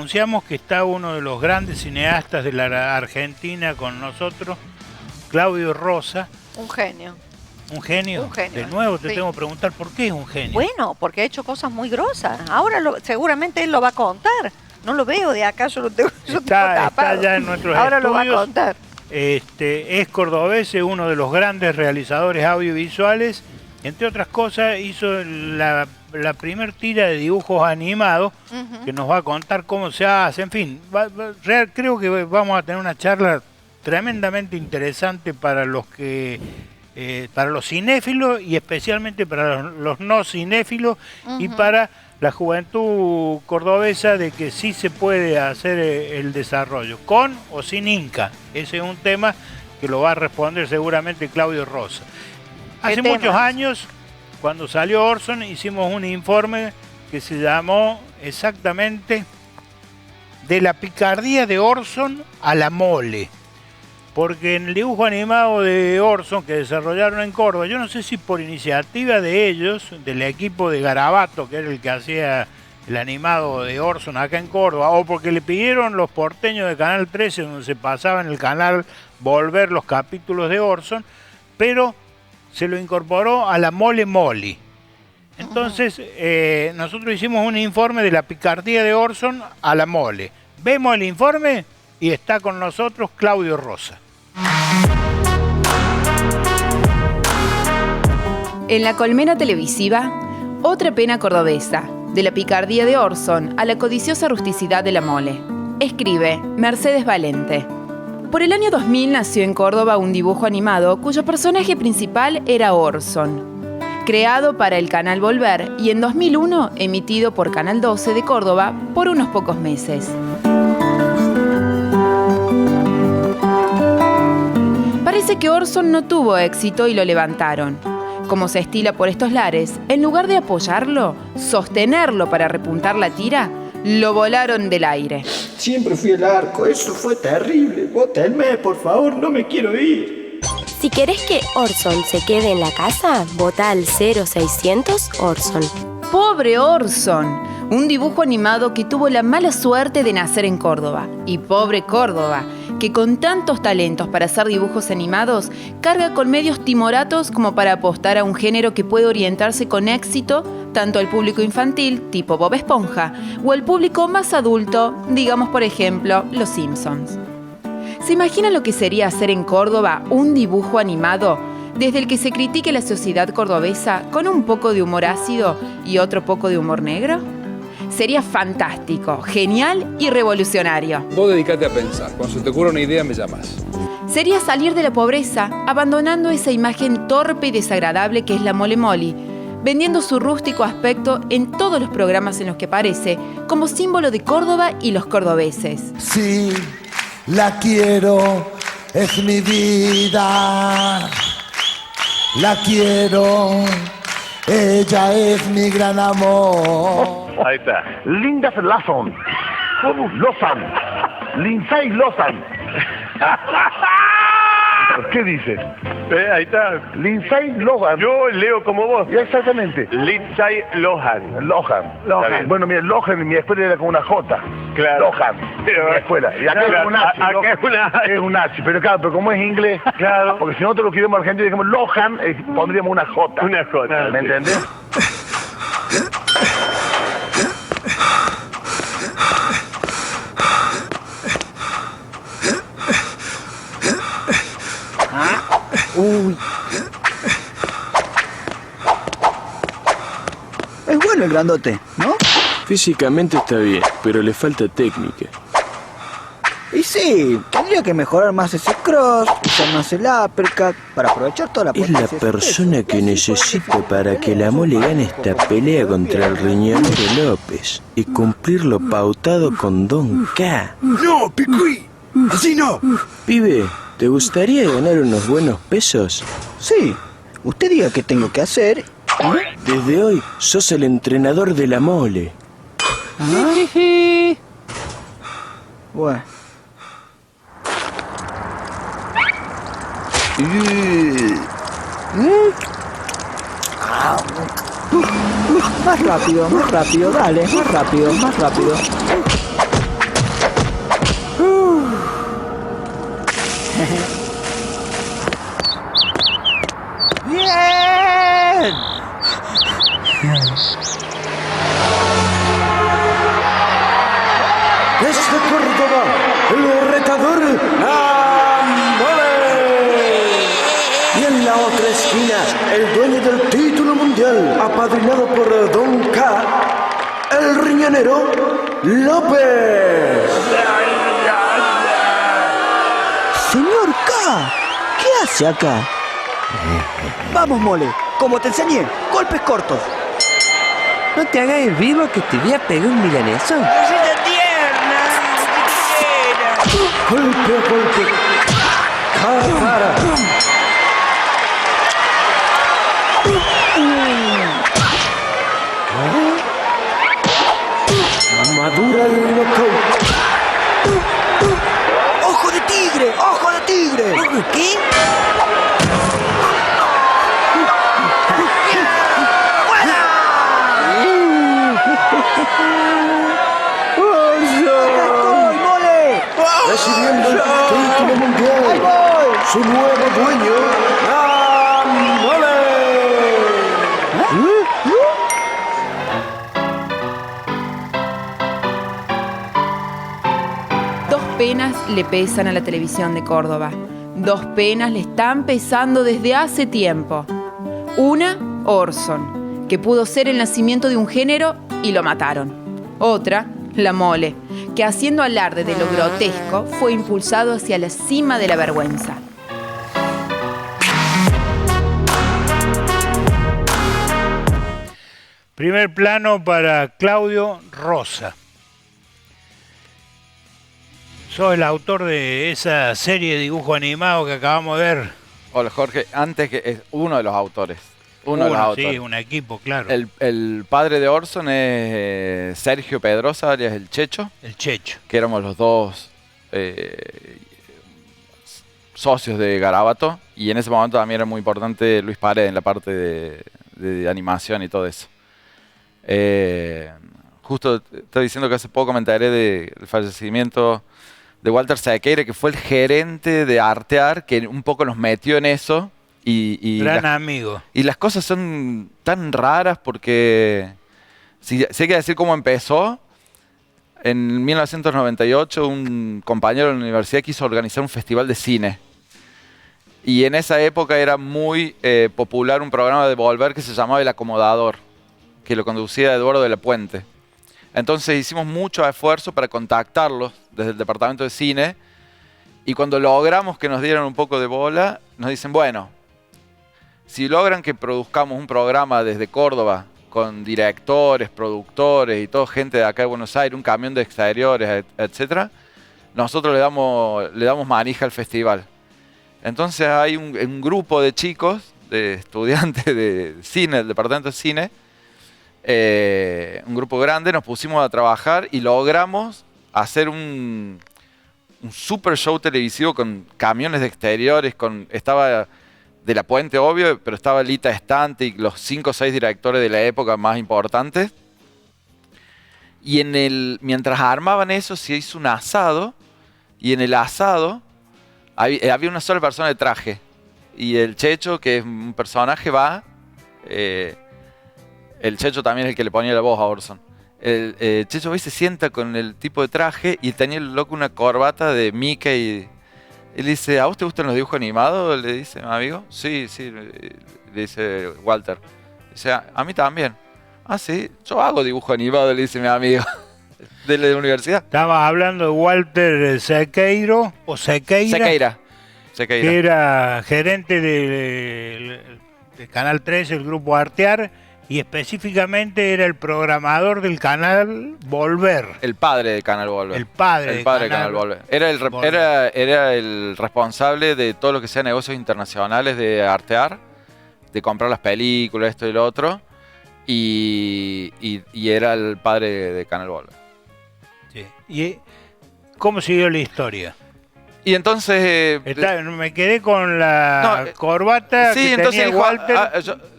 anunciamos que está uno de los grandes cineastas de la Argentina con nosotros, Claudio Rosa. Un genio. ¿Un genio? Un genio. De nuevo te Sí. tengo que preguntar, ¿por qué es un genio? Bueno, porque ha hecho cosas muy grosas. Ahora seguramente él lo va a contar. No lo veo de acá, yo lo tengo, Está ya en nuestros Ahora estudios. lo va a contar. Es cordobés, es uno de los grandes realizadores audiovisuales. Entre otras cosas, hizo la primer tira de dibujos animados, que nos va a contar cómo se hace. En fin, creo que vamos a tener una charla tremendamente interesante para los cinéfilos y especialmente para los no cinéfilos y para la juventud cordobesa, de que sí se puede hacer el desarrollo, con o sin Inca. Ese es un tema que lo va a responder seguramente Claudio Rosa. Hace muchos años, cuando salió Orson, hicimos un informe que se llamó exactamente De la picardía de Orson a la mole. Porque en el dibujo animado de Orson que desarrollaron en Córdoba, yo no sé si por iniciativa de ellos, del equipo de Garabato, que era el que hacía el animado de Orson acá en Córdoba, o porque le pidieron los porteños de Canal 13, donde se pasaba en el canal, volver los capítulos de Orson, pero se lo incorporó a la Mole Moli. Entonces, nosotros hicimos un informe de la picardía de Orson a la mole. Vemos el informe y está con nosotros Claudio Rosa. En la colmena televisiva, otra pena cordobesa, de la picardía de Orson a la codiciosa rusticidad de la mole. Escribe Mercedes Valente. Por el año 2000 nació en Córdoba un dibujo animado cuyo personaje principal era Orson, creado para el canal Volver y en 2001 emitido por Canal 12 de Córdoba por unos pocos meses. Parece que Orson no tuvo éxito y lo levantaron. Como se estila por estos lares, en lugar de apoyarlo, sostenerlo para repuntar la tira, lo volaron del aire. Siempre fui el arco, eso fue terrible. Vótenme, por favor, no me quiero ir. Si querés que Orson se quede en la casa, vota al 0600 Orson. ¡Pobre Orson! Un dibujo animado que tuvo la mala suerte de nacer en Córdoba. Y pobre Córdoba, que con tantos talentos para hacer dibujos animados, carga con medios timoratos como para apostar a un género que puede orientarse con éxito tanto al público infantil, tipo Bob Esponja, o al público más adulto, digamos por ejemplo, Los Simpsons. ¿Se imaginan lo que sería hacer en Córdoba un dibujo animado desde el que se critique la sociedad cordobesa con un poco de humor ácido y otro poco de humor negro? Sería fantástico, genial y revolucionario. Vos dedicate a pensar. Cuando se te ocurra una idea, me llamas. Sería salir de la pobreza, abandonando esa imagen torpe y desagradable que es la Mole Moli, vendiendo su rústico aspecto en todos los programas en los que aparece, como símbolo de Córdoba y los cordobeses. Sí, la quiero, es mi vida. La quiero, ella es mi gran amor. Ahí está. Linda Lawson. Lawson. Lindsay Lawson. ¿Qué dices? Ahí está. Lindsay Lohan. Yo leo como vos. Exactamente. Lindsay Lohan. Lohan. Bueno, mira, Lohan en mi escuela era con una J. Claro. Lohan. En mi escuela. Y acá Claro, es un H. acá es una H. Es un H. Pero claro, pero como es inglés, Claro. porque si nosotros lo queremos argentino, digamos Lohan, pondríamos una J. Una J. ¿Me entendés? Uy. Es bueno el grandote, ¿no? Físicamente está bien, pero le falta técnica. Y sí, tendría que mejorar más ese cross, usar más el uppercut, para aprovechar toda la Es la potencia de su persona peso. que necesito para que la mole gane esta pelea contra el riñonero López y cumplir lo pautado con Don K. ¡No, Picuí! ¡Así no! Pibe, ¿te gustaría ganar unos buenos pesos? Sí, usted diga qué tengo que hacer. Desde hoy sos el entrenador de la mole. Bueno. Más rápido, dale, más rápido. apadrinado por Don K, el riñonero López. Señor K, ¿qué hace acá? Vamos, Mole, como te enseñé, golpes cortos. No te hagas el vivo que te voy a pegar un milaneso. ¡Cosita tierna! Golpe a golpe. Cara a cara. Madura el knockout. ¡Ojo de tigre! ¡Ojo de tigre! ¿Qué? Recibiendo el título mundial, su nuevo dueño, Mole. Dos penas le pesan a la televisión de Córdoba. Dos penas le están pesando desde hace tiempo. Una, Orson, que pudo ser el nacimiento de un género y lo mataron. Otra, la Mole, que haciendo alarde de lo grotesco fue impulsado hacia la cima de la vergüenza. Primer plano para Claudio Rosa. Sos el autor de esa serie de dibujo animado que acabamos de ver. Hola Jorge, antes que es uno de los autores. Uno de los autores. Sí, un equipo, claro. El padre de Orson es Sergio Pedrosa, alias el Checho. El Checho. Que éramos los dos socios de Garabato. Y en ese momento también era muy importante Luis Paredes en la parte de animación y todo eso. Justo estaba diciendo que hace poco me enteré del fallecimiento de Walter Sequeira, que fue el gerente de Artear, que un poco nos metió en eso. Gran amigo. Y las cosas son tan raras porque, si hay que decir cómo empezó, en 1998 un compañero de la universidad quiso organizar un festival de cine. Y en esa época era muy popular un programa de Volver que se llamaba El Acomodador, que lo conducía Eduardo de la Puente. Entonces hicimos mucho esfuerzo para contactarlos desde el departamento de cine, y cuando logramos que nos dieran un poco de bola, nos dicen, bueno, si logran que produzcamos un programa desde Córdoba con directores, productores y toda gente de acá de Buenos Aires, un camión de exteriores, etc., nosotros le damos manija al festival. Entonces hay un grupo de chicos, de estudiantes de cine, del departamento de cine, un grupo grande, nos pusimos a trabajar y logramos hacer un super show televisivo con camiones de exteriores, estaba de la Puente, obvio, pero estaba Lita Estante y los 5 o 6 directores de la época más importantes. Y mientras armaban eso, se hizo un asado, y en el asado había una sola persona de traje. Y el Checho, que es un personaje, va... el Checho también es el que le ponía la voz a Orson. El Checho va y se sienta con el tipo de traje, y tenía el loco una corbata de Mickey. Y le dice, ¿a vos te gustan los dibujos animados? Le dice, amigo. Sí, le dice Walter. Dice, a mí también. Ah, sí, yo hago dibujo animado, le dice mi amigo de la universidad. Estabas hablando de Walter Sequeira, Sequeira. Que era gerente de Canal 13, el grupo Artear, y específicamente era el programador del canal Volver. El padre del canal Volver. El padre del canal Volver. Era el responsable de todo lo que sea negocios internacionales de Artear, de comprar las películas, esto y lo otro, y era el padre de canal Volver. Sí. ¿Y cómo siguió la historia? Y entonces... me quedé con la corbata sí, que tenía dijo, Walter.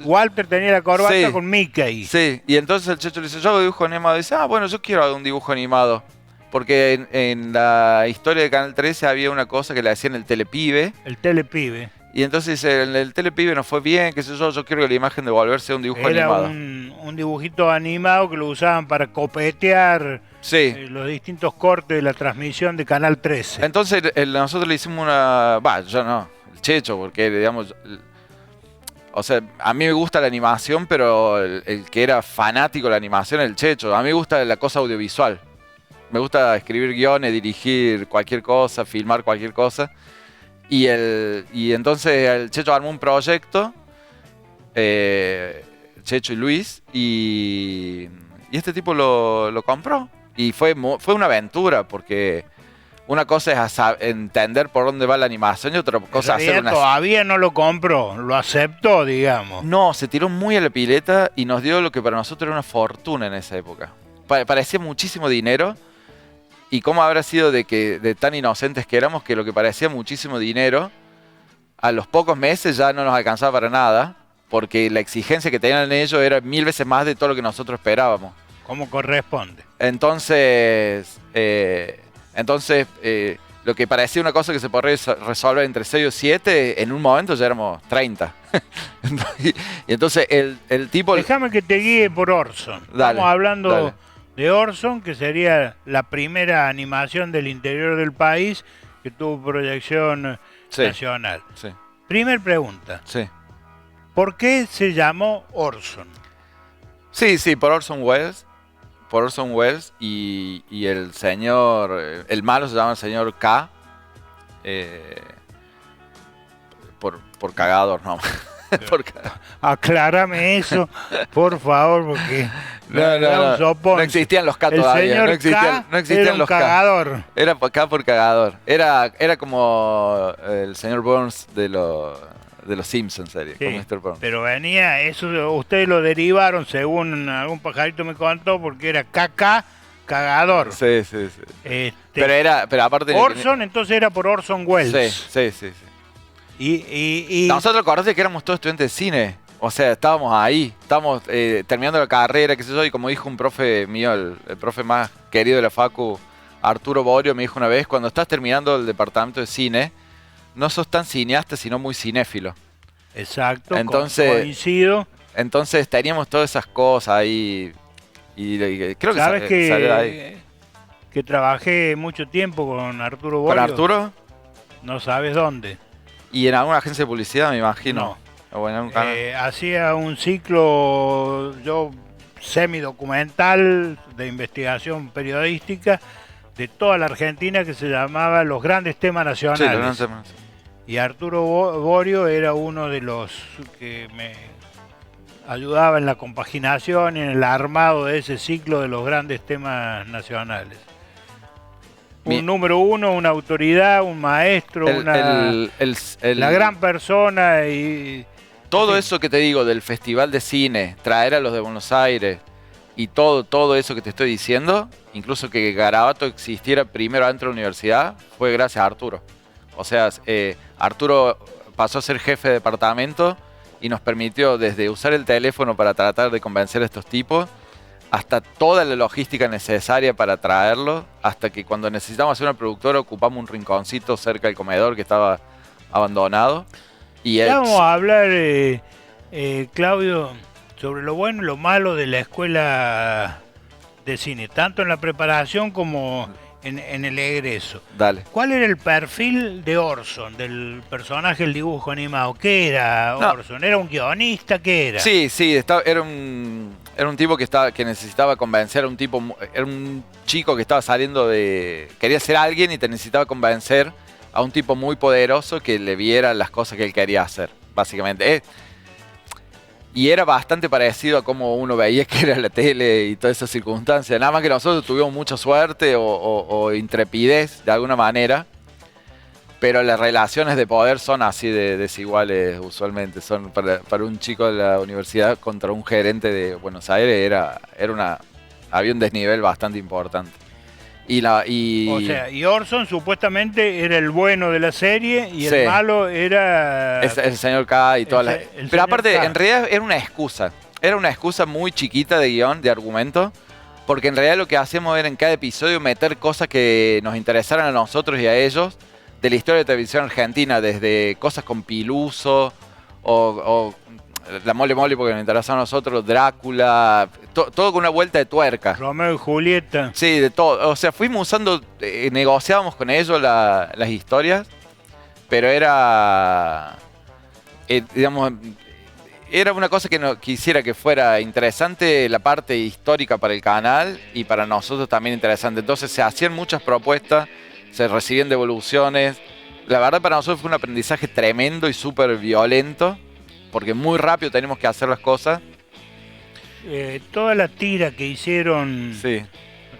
Walter tenía la corbata con Mickey. Sí, y entonces el Checho le dice, yo hago dibujo animado. Y dice, bueno, yo quiero hacer un dibujo animado. Porque en la historia de Canal 13 había una cosa que le hacían el Telepibe. El Telepibe. Y entonces dice, el Telepibe nos fue bien, qué sé yo quiero que la imagen de Volver sea un dibujo animado. Era un dibujito animado que lo usaban para copetear los distintos cortes de la transmisión de Canal 13. Entonces nosotros le hicimos yo no, el Checho, porque digamos... O sea, a mí me gusta la animación, pero el que era fanático de la animación es el Checho. A mí me gusta la cosa audiovisual. Me gusta escribir guiones, dirigir cualquier cosa, filmar cualquier cosa. Y entonces el Checho armó un proyecto, Checho y Luis, y este tipo lo compró. Y fue una aventura, porque una cosa es entender por dónde va la animación y otra cosa es hacer una... Todavía no lo compró, lo aceptó, digamos. No, se tiró muy a la pileta y nos dio lo que para nosotros era una fortuna en esa época. Parecía muchísimo dinero. Y cómo habrá sido de tan inocentes que éramos, que lo que parecía muchísimo dinero, a los pocos meses ya no nos alcanzaba para nada, porque la exigencia que tenían ellos era 1000 veces más de todo lo que nosotros esperábamos. ¿Cómo corresponde? Entonces, lo que parecía una cosa que se podría resolver entre 6 o 7, en un momento ya éramos 30. Y entonces el tipo... Déjame que te guíe por Orson. Dale, Estamos hablando dale. de Orson, que sería la primera animación del interior del país que tuvo proyección nacional. Sí. Primer pregunta. Sí. ¿Por qué se llamó Orson? Sí, por Orson Welles. Por Orson Welles y el señor, el malo se llama el señor K, por cagador, ¿no? Aclárame eso, por favor, porque no existían los K todavía. No existían era un los K. cagador. Era K por cagador. Era como el señor Burns de los Simpsons, serie, Sí, con Mr. Burns. pero venía, eso ustedes lo derivaron, según algún pajarito me contó, porque era KK, cagador. Sí. Pero aparte... Orson, entonces era por Orson Welles. Sí. Y nosotros acordate que éramos todos estudiantes de cine. O sea, estábamos ahí, estábamos terminando la carrera, qué sé yo, y como dijo un profe mío, el profe más querido de la facu, Arturo Borio, me dijo una vez, cuando estás terminando el departamento de cine, no sos tan cineasta, sino muy cinéfilo. Exacto, entonces, coincido. Entonces teníamos todas esas cosas ahí, y creo que ¿Sabes salió ahí. que trabajé mucho tiempo con Arturo Borio? ¿Con Arturo? No sabes dónde. ¿Y en alguna agencia de publicidad, me imagino? No. O en algún canal. Hacía un ciclo semidocumental de investigación periodística de toda la Argentina que se llamaba Los Grandes Temas Nacionales. Sí, los Grandes Temas. Y Arturo Borio era uno de los que me ayudaba en la compaginación y en el armado de ese ciclo de los grandes temas nacionales. Un número uno, una autoridad, un maestro, la gran persona y... Todo eso que te digo del Festival de Cine, traer a los de Buenos Aires y todo eso que te estoy diciendo, incluso que Garabato existiera primero dentro de la universidad, fue gracias a Arturo. O sea, Arturo pasó a ser jefe de departamento y nos permitió desde usar el teléfono para tratar de convencer a estos tipos, hasta toda la logística necesaria para traerlo, hasta que cuando necesitamos hacer una productora ocupamos un rinconcito cerca del comedor que estaba abandonado. Y vamos a hablar, Claudio, sobre lo bueno y lo malo de la escuela de cine, tanto en la preparación como en el egreso. Dale. ¿Cuál era el perfil de Orson, del personaje del dibujo animado? ¿Qué era Orson? ¿Era un guionista? ¿Qué era? Sí, era un tipo que necesitaba convencer a un tipo, era un chico que estaba saliendo quería ser alguien y te necesitaba convencer a un tipo muy poderoso que le viera las cosas que él quería hacer, básicamente. Y era bastante parecido a cómo uno veía que era la tele y todas esas circunstancias. Nada más que nosotros tuvimos mucha suerte o intrepidez de alguna manera. Pero las relaciones de poder son así de desiguales usualmente. Son para un chico de la universidad contra un gerente de Buenos Aires había un desnivel bastante importante. Y Orson supuestamente era el bueno de la serie y el malo era... el señor K y toda la... Pero aparte, en realidad era una excusa. Era una excusa muy chiquita de guión, de argumento. Porque en realidad lo que hacemos era en cada episodio meter cosas que nos interesaran a nosotros y a ellos de la historia de televisión argentina, desde cosas con Piluso o la Mole Mole porque nos interesaba a nosotros, Drácula, todo con una vuelta de tuerca. Romeo y Julieta. Sí, de todo. O sea, fuimos usando, negociábamos con ellos las historias, pero era, digamos, era una cosa que no quisiera que fuera interesante la parte histórica para el canal y para nosotros también interesante. Entonces se hacían muchas propuestas, se recibían devoluciones. La verdad para nosotros fue un aprendizaje tremendo y súper violento, porque muy rápido tenemos que hacer las cosas. Toda la tira que hicieron, Sí.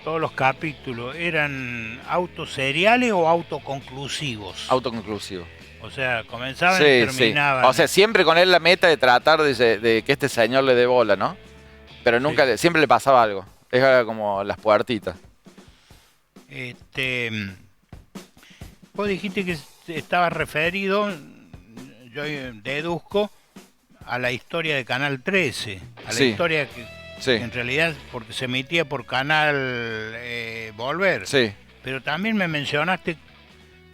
todos los capítulos, ¿eran autoseriales o autoconclusivos? Autoconclusivo. O sea, comenzaban Sí, y terminaban. sí. O sea, siempre con él la meta de tratar de que este señor le dé bola, ¿no? Pero nunca, siempre le pasaba algo. Era como las puertitas. Vos dijiste que estaba referido, yo deduzco, a la historia de Canal 13. A la Sí. historia que en realidad, porque se emitía por Canal Volver. Sí. Pero también me mencionaste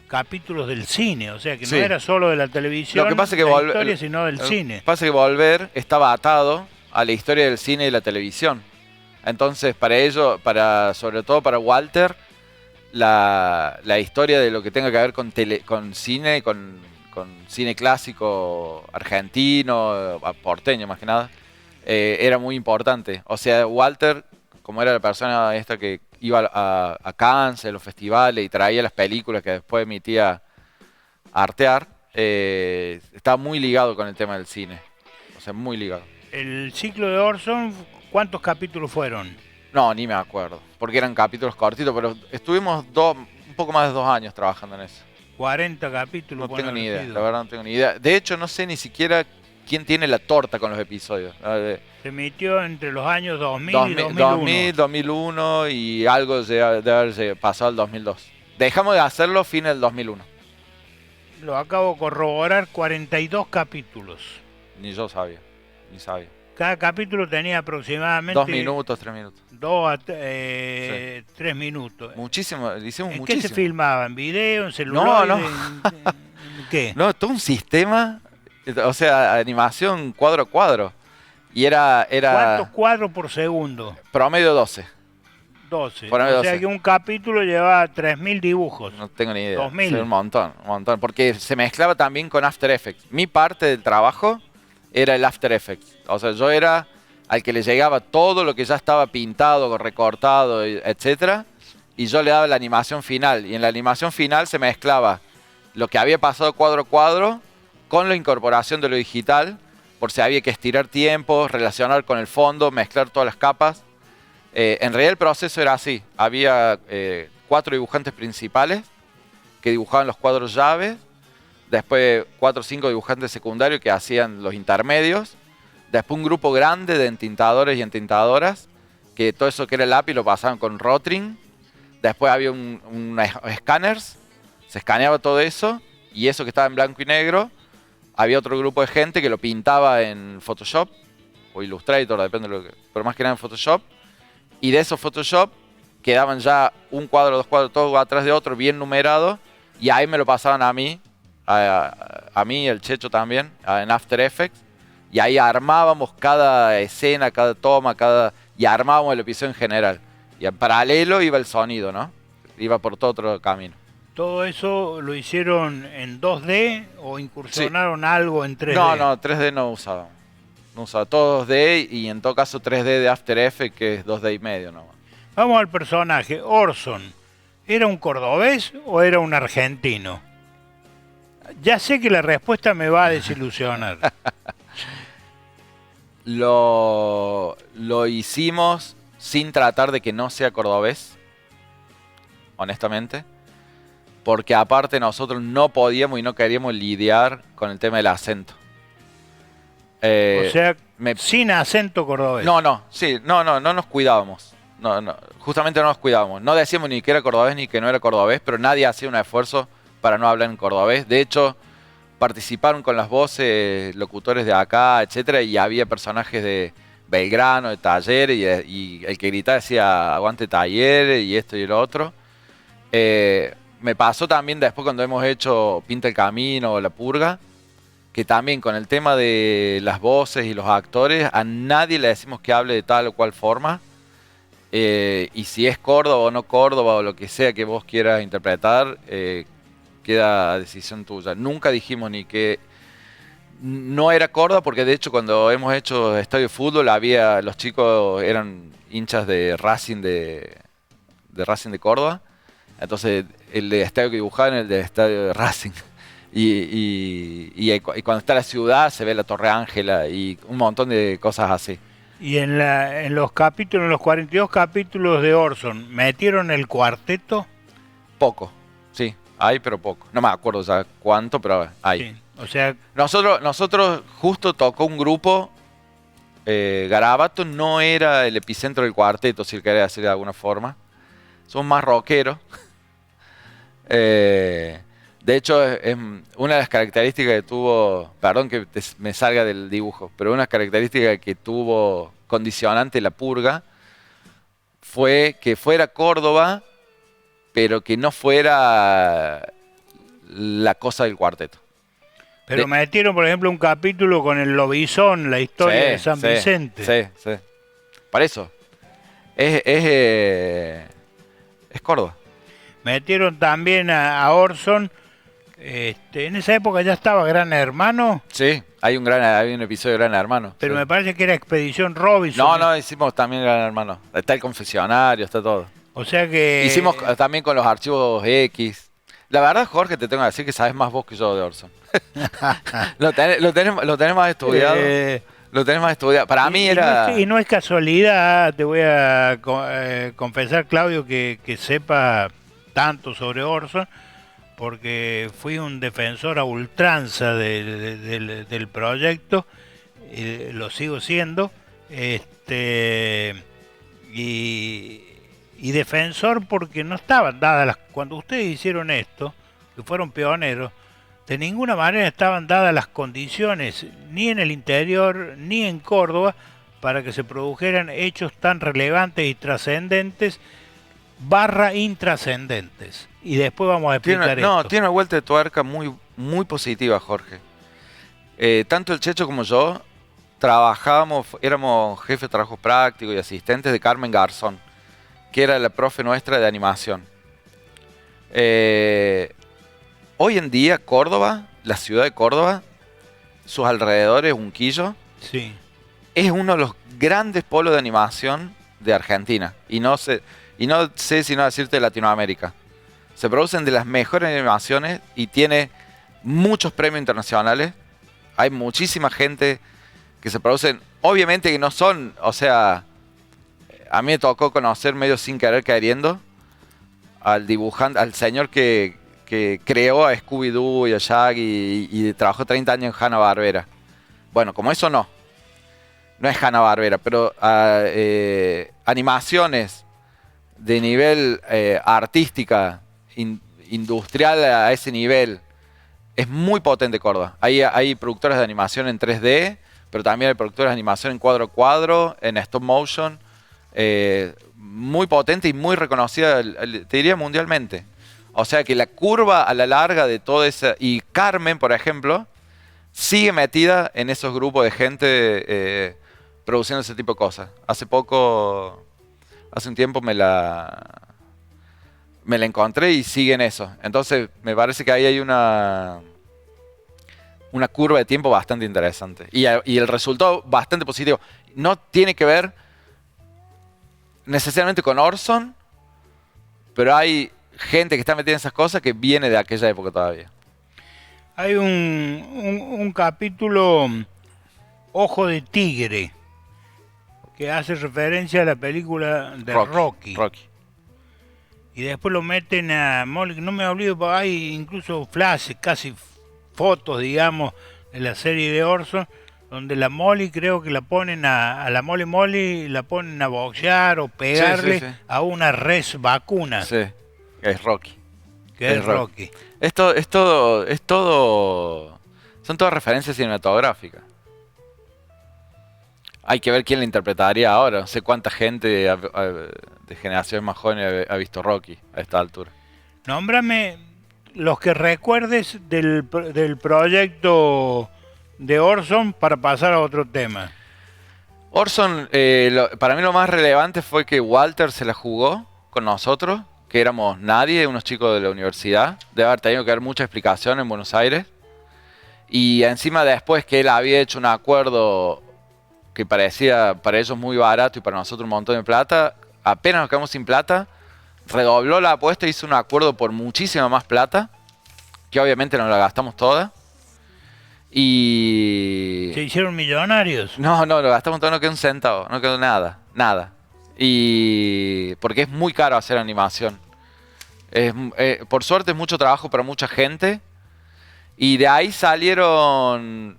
capítulos del cine, o sea que Sí. no era solo de la televisión, Lo que pasa es que la historia, sino del cine. Lo que pasa es que Volver estaba atado a la historia del cine y la televisión. Entonces, para ello, sobre todo para Walter, la historia de lo que tenga que ver con cine, con cine clásico argentino, porteño más que nada, era muy importante. O sea, Walter, como era la persona esta que iba a Cannes, a los festivales y traía las películas que después emitía Artear, estaba muy ligado con el tema del cine. O sea, muy ligado. El ciclo de Orson, ¿cuántos capítulos fueron? No, ni me acuerdo, porque eran capítulos cortitos, pero estuvimos un poco más de 2 años trabajando en eso. 40 capítulos. No tengo ni idea, la verdad no tengo ni idea. De hecho, no sé ni siquiera quién tiene la torta con los episodios. Se emitió entre los años 2000 y 2001. 2000, 2001 y algo de haber pasado el 2002. Dejamos de hacerlo fin del 2001. Lo acabo de corroborar, 42 capítulos. Ni yo sabía, ni sabía. Cada capítulo tenía aproximadamente 2 minutos, 3 minutos. 2 a 3 minutos. Muchísimo, hicimos ¿En muchísimo. qué se filmaba? ¿En video? ¿En celular? No. ¿En qué? No, todo un sistema, o sea, animación cuadro a cuadro. Y era ¿Cuántos cuadros por segundo? promedio 12. 12. Promedio O sea 12. que un capítulo llevaba 3000 dibujos. No tengo ni idea. 2000. Sí, un montón. Porque se mezclaba también con After Effects. Mi parte del trabajo era el After Effects. O sea, yo era al que le llegaba todo lo que ya estaba pintado, recortado, etcétera, y yo le daba la animación final. Y en la animación final se mezclaba lo que había pasado cuadro a cuadro con la incorporación de lo digital, por si había que estirar tiempos, relacionar con el fondo, mezclar todas las capas. En realidad el proceso era así. Había 4 dibujantes principales que dibujaban los cuadros llaves, después 4 o 5 dibujantes secundarios que hacían los intermedios, después un grupo grande de entintadores y entintadoras, que todo eso que era el lápiz lo pasaban con Rotring, después había escáneres, se escaneaba todo eso, y eso que estaba en blanco y negro, había otro grupo de gente que lo pintaba en Photoshop, o Illustrator, depende de lo que, pero más que nada en Photoshop, y de esos Photoshop quedaban ya un cuadro, 2 cuadros, todo atrás de otro, bien numerado, y ahí me lo pasaban a mí, a mí, el Checho también, en After Effects, y ahí armábamos cada escena, cada toma, y armábamos el episodio en general. Y en paralelo iba el sonido, ¿no? Iba por todo otro camino. ¿Todo eso lo hicieron en 2D o incursionaron algo en 3D? No, 3D no usaba. No usaba todo 2D y en todo caso 3D de After Effects, que es 2D y medio nomás. Vamos al personaje. Orson, ¿era un cordobés o era un argentino? Ya sé que la respuesta me va a desilusionar. Lo hicimos sin tratar de que no sea cordobés, honestamente, porque aparte nosotros no podíamos y no queríamos lidiar con el tema del acento. O sea, sin acento cordobés. No nos cuidábamos. No, justamente no nos cuidábamos. No decíamos ni que era cordobés ni que no era cordobés, pero nadie hacía un esfuerzo para no hablar en cordobés. De hecho, participaron con las voces locutores de acá, etcétera, y había personajes de Belgrano, de Talleres, y el que gritaba decía aguante Talleres y esto y lo otro. Me pasó también después cuando hemos hecho Pinta el Camino o La Purga, que también con el tema de las voces y los actores, a nadie le decimos que hable de tal o cual forma. Y si es Córdoba o no Córdoba o lo que sea que vos quieras interpretar, queda a decisión tuya. Nunca dijimos ni que No era Córdoba, porque de hecho cuando hemos hecho estadio de fútbol, los chicos eran hinchas de Racing de Racing de Córdoba. Entonces el de estadio que dibujaban era el de estadio de Racing. Y cuando está la ciudad se ve la Torre Ángela y un montón de cosas así. Y en los 42 capítulos de Orson, ¿metieron el cuarteto? Poco, sí, hay pero poco. No me acuerdo ya cuánto, pero hay. Sí, o sea, nosotros justo tocó un grupo, Garabato no era el epicentro del cuarteto, si querés decir de alguna forma. Somos más rockeros. De hecho, es una de las características que tuvo, perdón que me salga del dibujo, pero una característica que tuvo condicionante La Purga fue que fuera Córdoba, pero que no fuera la cosa del cuarteto. Pero metieron, por ejemplo, un capítulo con el lobizón, la historia de San Vicente. Sí. Para eso. Es Córdoba. Metieron también a Orson. En esa época ya estaba Gran Hermano. Sí, hay un episodio de Gran Hermano. Pero sí. Me parece que era Expedición Robinson. No, hicimos también Gran Hermano. Está el confesionario, está todo. O sea que... Hicimos también con los archivos X. La verdad, Jorge, te tengo que decir que sabes más vos que yo de Orson. Lo tenés más estudiado. Lo tenés más estudiado. Para mí era... Y no es casualidad, te voy a confesar, Claudio, que sepa tanto sobre Orson, porque fui un defensor a ultranza del proyecto, lo sigo siendo, y defensor porque no estaban dadas cuando ustedes hicieron esto, que fueron pioneros, de ninguna manera estaban dadas las condiciones, ni en el interior, ni en Córdoba, para que se produjeran hechos tan relevantes y trascendentes, intrascendentes. Y después vamos a explicar esto. No, tiene una vuelta de tuerca muy, muy positiva, Jorge. Tanto el Checho como yo éramos jefes de trabajo práctico y asistentes de Carmen Garzón, que era la profe nuestra de animación. Hoy en día Córdoba, la ciudad de Córdoba, sus alrededores, Unquillo, sí, es uno de los grandes polos de animación de Argentina. Y no sé si no decirte de Latinoamérica. Se producen de las mejores animaciones y tiene muchos premios internacionales. Hay muchísima gente que se producen, obviamente que no son, o sea, a mí me tocó conocer medio sin querer queriendo al dibujante, al señor que creó a Scooby-Doo y a Shaggy y trabajó 30 años en Hanna-Barbera. Bueno, como eso no es Hanna-Barbera, pero animaciones de nivel artística, industrial a ese nivel, es muy potente Córdoba. Hay productoras de animación en 3D, pero también hay productoras de animación en cuadro a cuadro, en stop motion, muy potente y muy reconocida, te diría mundialmente. O sea que la curva a la larga de toda esa... Y Carmen, por ejemplo, sigue metida en esos grupos de gente produciendo ese tipo de cosas. Hace un tiempo me la encontré y sigue en eso. Entonces me parece que ahí hay una curva de tiempo bastante interesante. Y el resultado bastante positivo. No tiene que ver necesariamente con Orson, pero hay gente que está metida en esas cosas que viene de aquella época todavía. Hay un capítulo, Ojo de Tigre, que hace referencia a la película de Rocky. Y después lo meten a Molly, no me olvido, hay incluso flashes, casi fotos, digamos, de la serie de Orson, donde la Molly creo que la ponen a la Molly la ponen a boxear o pegarle a una res vacuna. Sí, es Rocky. Que es Rocky. Es todo, son todas referencias cinematográficas. Hay que ver quién la interpretaría ahora. No sé cuánta gente de generaciones más jóvenes ha visto Rocky a esta altura. Nómbrame los que recuerdes del proyecto de Orson para pasar a otro tema. Orson, para mí lo más relevante fue que Walter se la jugó con nosotros, que éramos nadie, unos chicos de la universidad. Debe haber tenido que haber mucha explicación en Buenos Aires. Y encima después que él había hecho un acuerdo que parecía para ellos muy barato y para nosotros un montón de plata, apenas nos quedamos sin plata, redobló la apuesta, hizo un acuerdo por muchísima más plata, que obviamente nos la gastamos toda. Y... ¿Se hicieron millonarios? No, lo gastamos todo, no quedó un centavo, no quedó nada. Y... porque es muy caro hacer animación. Por suerte es mucho trabajo para mucha gente. Y de ahí salieron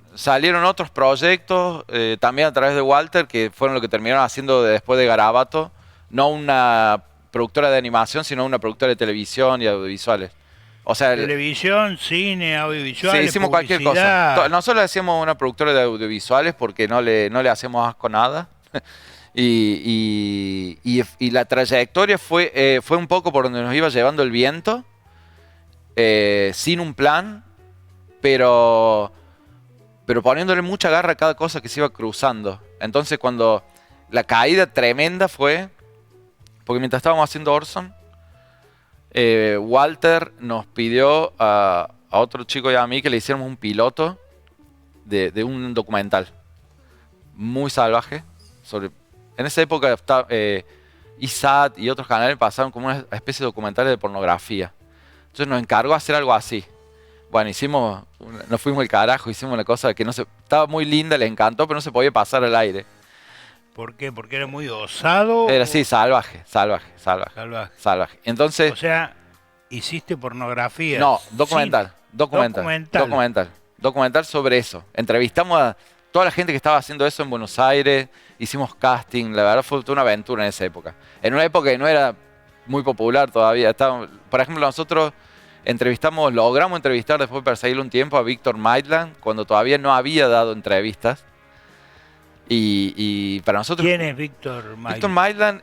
otros proyectos, también a través de Walter, que fueron lo que terminaron haciendo después de Garabato. No una productora de animación, sino una productora de televisión y audiovisuales. O sea, televisión, cine, audiovisuales, sí, hicimos cualquier cosa. Nosotros hacíamos una productora de audiovisuales porque no le hacemos asco nada. y la trayectoria fue un poco por donde nos iba llevando el viento, sin un plan, pero poniéndole mucha garra a cada cosa que se iba cruzando. Entonces cuando la caída tremenda fue, porque mientras estábamos haciendo Orson, Walter nos pidió a otro chico y a mí que le hiciéramos un piloto de un documental muy salvaje. En esa época ISAT y otros canales pasaron como una especie de documentales de pornografía. Entonces nos encargó hacer algo así. Bueno, nos fuimos al carajo, hicimos una cosa que estaba muy linda, les encantó, pero no se podía pasar al aire. ¿Por qué? ¿Porque era muy osado? Era así, salvaje. Entonces... O sea, ¿hiciste pornografía? No, documental sobre eso. Entrevistamos a toda la gente que estaba haciendo eso en Buenos Aires, hicimos casting, la verdad fue toda una aventura en esa época. En una época que no era muy popular todavía. Por ejemplo, nosotros logramos entrevistar después de perseguirlo un tiempo a Víctor Maitland, cuando todavía no había dado entrevistas. Y para nosotros... ¿Quién es Víctor Maitland? Víctor Maitland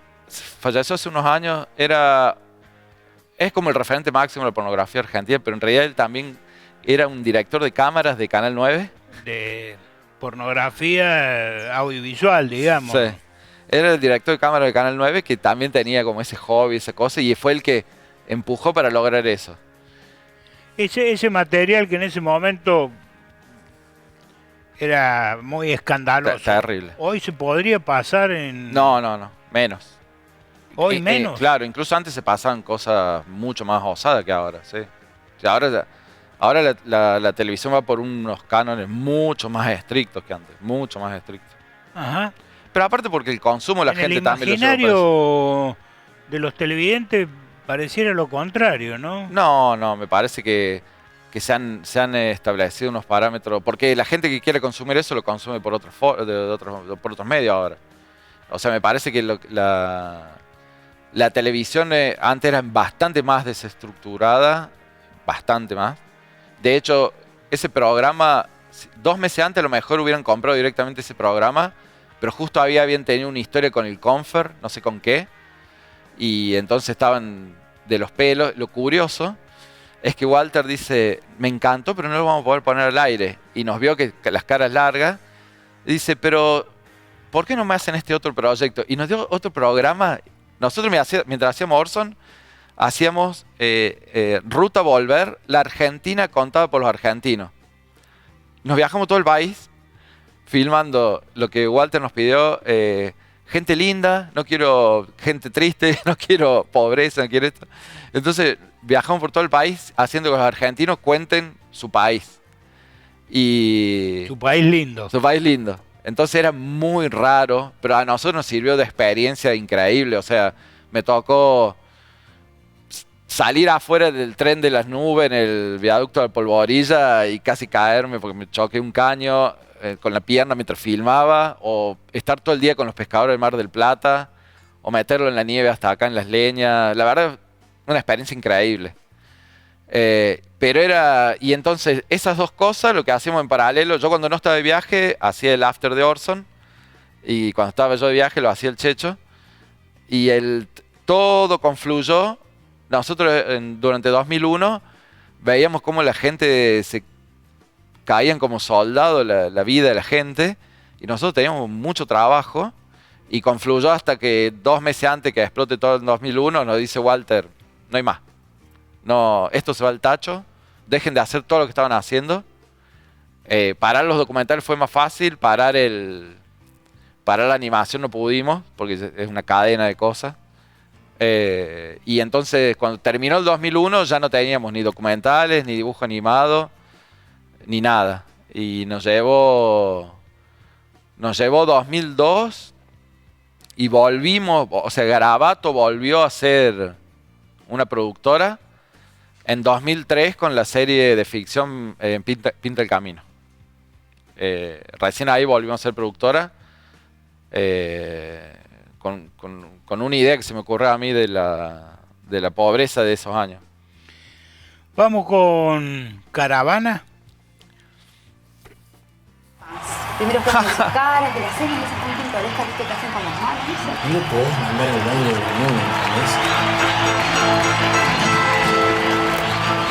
falleció hace unos años, es como el referente máximo de la pornografía argentina, pero en realidad él también era un director de cámaras de Canal 9. De pornografía audiovisual, digamos. Sí. Era el director de cámaras de Canal 9 que también tenía como ese hobby, esa cosa, y fue el que empujó para lograr eso. Ese material que en ese momento era muy escandaloso. Terrible. Hoy se podría pasar en... No, menos. ¿Hoy menos? Claro, incluso antes se pasaban cosas mucho más osadas que ahora, sí. O sea, ahora la televisión va por unos cánones mucho más estrictos que antes, mucho más estrictos. Ajá. Pero aparte porque el consumo la gente también lo lleva. El imaginario de los televidentes pareciera lo contrario, ¿no? No, me parece que se han establecido unos parámetros, porque la gente que quiere consumir eso lo consume por otros medios ahora. O sea, me parece que la televisión antes era bastante más desestructurada, bastante más. De hecho, ese programa, 2 meses antes a lo mejor hubieran comprado directamente ese programa, pero justo habían tenido una historia con el Confer, no sé con qué, y entonces estaban de los pelos. Lo curioso es que Walter dice, me encantó, pero no lo vamos a poder poner al aire. Y nos vio que las caras largas. Y dice, pero ¿por qué no me hacen este otro proyecto? Y nos dio otro programa. Nosotros mientras hacíamos Orson, hacíamos Ruta Volver, la Argentina contada por los argentinos. Nos viajamos todo el país, filmando lo que Walter nos pidió. Gente linda, no quiero gente triste, no quiero pobreza, no quiero esto. Entonces viajamos por todo el país haciendo que los argentinos cuenten su país. Su país lindo. Su país lindo. Entonces era muy raro, pero a nosotros nos sirvió de experiencia increíble. O sea, me tocó salir afuera del tren de las nubes en el viaducto de Polvorilla y casi caerme porque me choqué un caño con la pierna mientras filmaba, o estar todo el día con los pescadores del Mar del Plata, o meterlo en la nieve hasta acá en Las Leñas. La verdad, una experiencia increíble. Y entonces esas dos cosas, lo que hacíamos en paralelo, yo cuando no estaba de viaje hacía el after de Orson, y cuando estaba yo de viaje lo hacía el Checho, y todo confluyó. Nosotros durante 2001 veíamos cómo la gente se caían como soldados, la vida de la gente, y nosotros teníamos mucho trabajo, y confluyó hasta que 2 meses antes que explote todo en 2001 nos dice Walter, no hay más. No, esto se va al tacho, dejen de hacer todo lo que estaban haciendo Parar los documentales fue más fácil, parar la animación no pudimos, porque es una cadena de cosas. Y entonces cuando terminó el 2001 ya no teníamos ni documentales, ni dibujo animado, ni nada. Y nos llevó 2002 y volvimos, o sea, Garabato volvió a ser una productora en 2003 con la serie de ficción Pinta el Camino. Recién ahí volvimos a ser productora con una idea que se me ocurrió a mí de la pobreza de esos años. Vamos con Caravana. Primero fueron las caras de la serie y esas tan pintorescas que hacen con las manos, no sé. No lo podés mandar al baño de reunión, ¿entendés?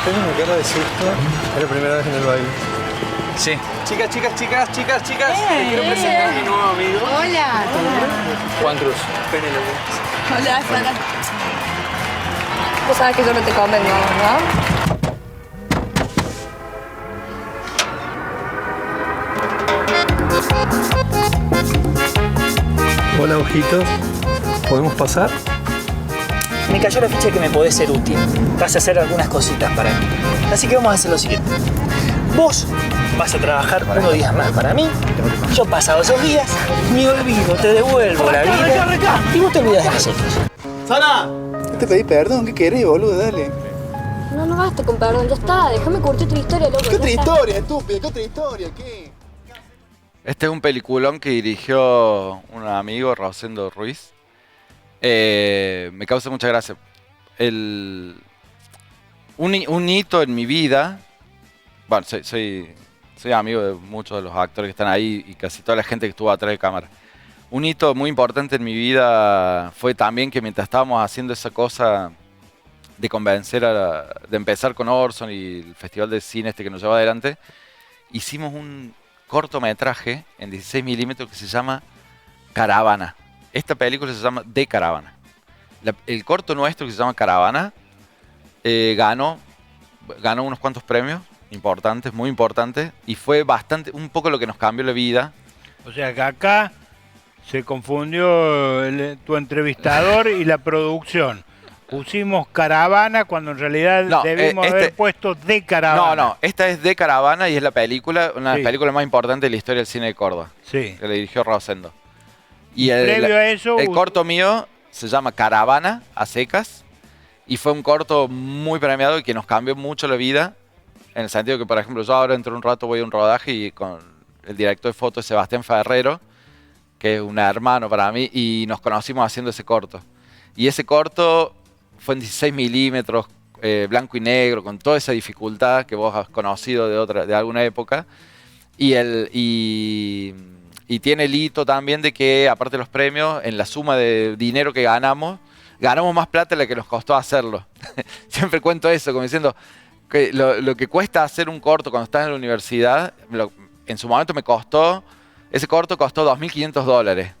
Tengo una cara de susto. Es la primera vez en el baile. Sí. Chicas. Quiero presentar a mi nuevo amigo. Hola. Juan Cruz. Penélope. Hola, Sara. Vos sabés que yo no te convengo, ¿no? Hola, ojitos. ¿Podemos pasar? Me cayó la ficha de que me podés ser útil. Vas a hacer algunas cositas para mí. Así que vamos a hacer lo siguiente. Vos vas a trabajar unos días más para mí. Yo pasado esos días, me olvido, te devuelvo la vida. Y vos te olvidas de nosotros. ¡Sara! No te pedí perdón. ¿Qué querés, boludo? Dale. No basta con perdón, ya está. Déjame curtir tu historia, loco. ¿Qué otra historia, estúpida? ¿Qué otra historia? ¿Qué? Este es un peliculón que dirigió un amigo, Rosendo Ruiz. Me causa mucha gracia. Un hito en mi vida. Bueno, soy amigo de muchos de los actores que están ahí y casi toda la gente que estuvo atrás de cámara. Un hito muy importante en mi vida fue también que mientras estábamos haciendo esa cosa de convencer de empezar con Orson y el festival de cine que nos lleva adelante, hicimos un cortometraje en 16 milímetros que se llama Caravana. Esta película se llama De Caravana. El corto nuestro que se llama Caravana ganó unos cuantos premios importantes, muy importantes, y fue un poco lo que nos cambió la vida. O sea que acá se confundió tu entrevistador y la producción. Pusimos Caravana cuando en realidad debimos haber puesto De Caravana. No, esta es De Caravana y es la película, una de las películas más importantes de la historia del cine de Córdoba. Sí. Que le dirigió Rosendo. Y previo a eso, el corto mío se llama Caravana, a secas, y fue un corto muy premiado y que nos cambió mucho la vida, en el sentido que, por ejemplo, yo ahora dentro de un rato voy a un rodaje y con el director de foto Sebastián Ferrero, que es un hermano para mí, y nos conocimos haciendo ese corto. Y ese corto fue en 16 milímetros, blanco y negro, con toda esa dificultad que vos has conocido de alguna época. Y tiene el hito también de que, aparte de los premios, en la suma de dinero que ganamos más plata de la que nos costó hacerlo. Siempre cuento eso, como diciendo que lo que cuesta hacer un corto cuando estás en la universidad, en su momento ese corto costó $2.500.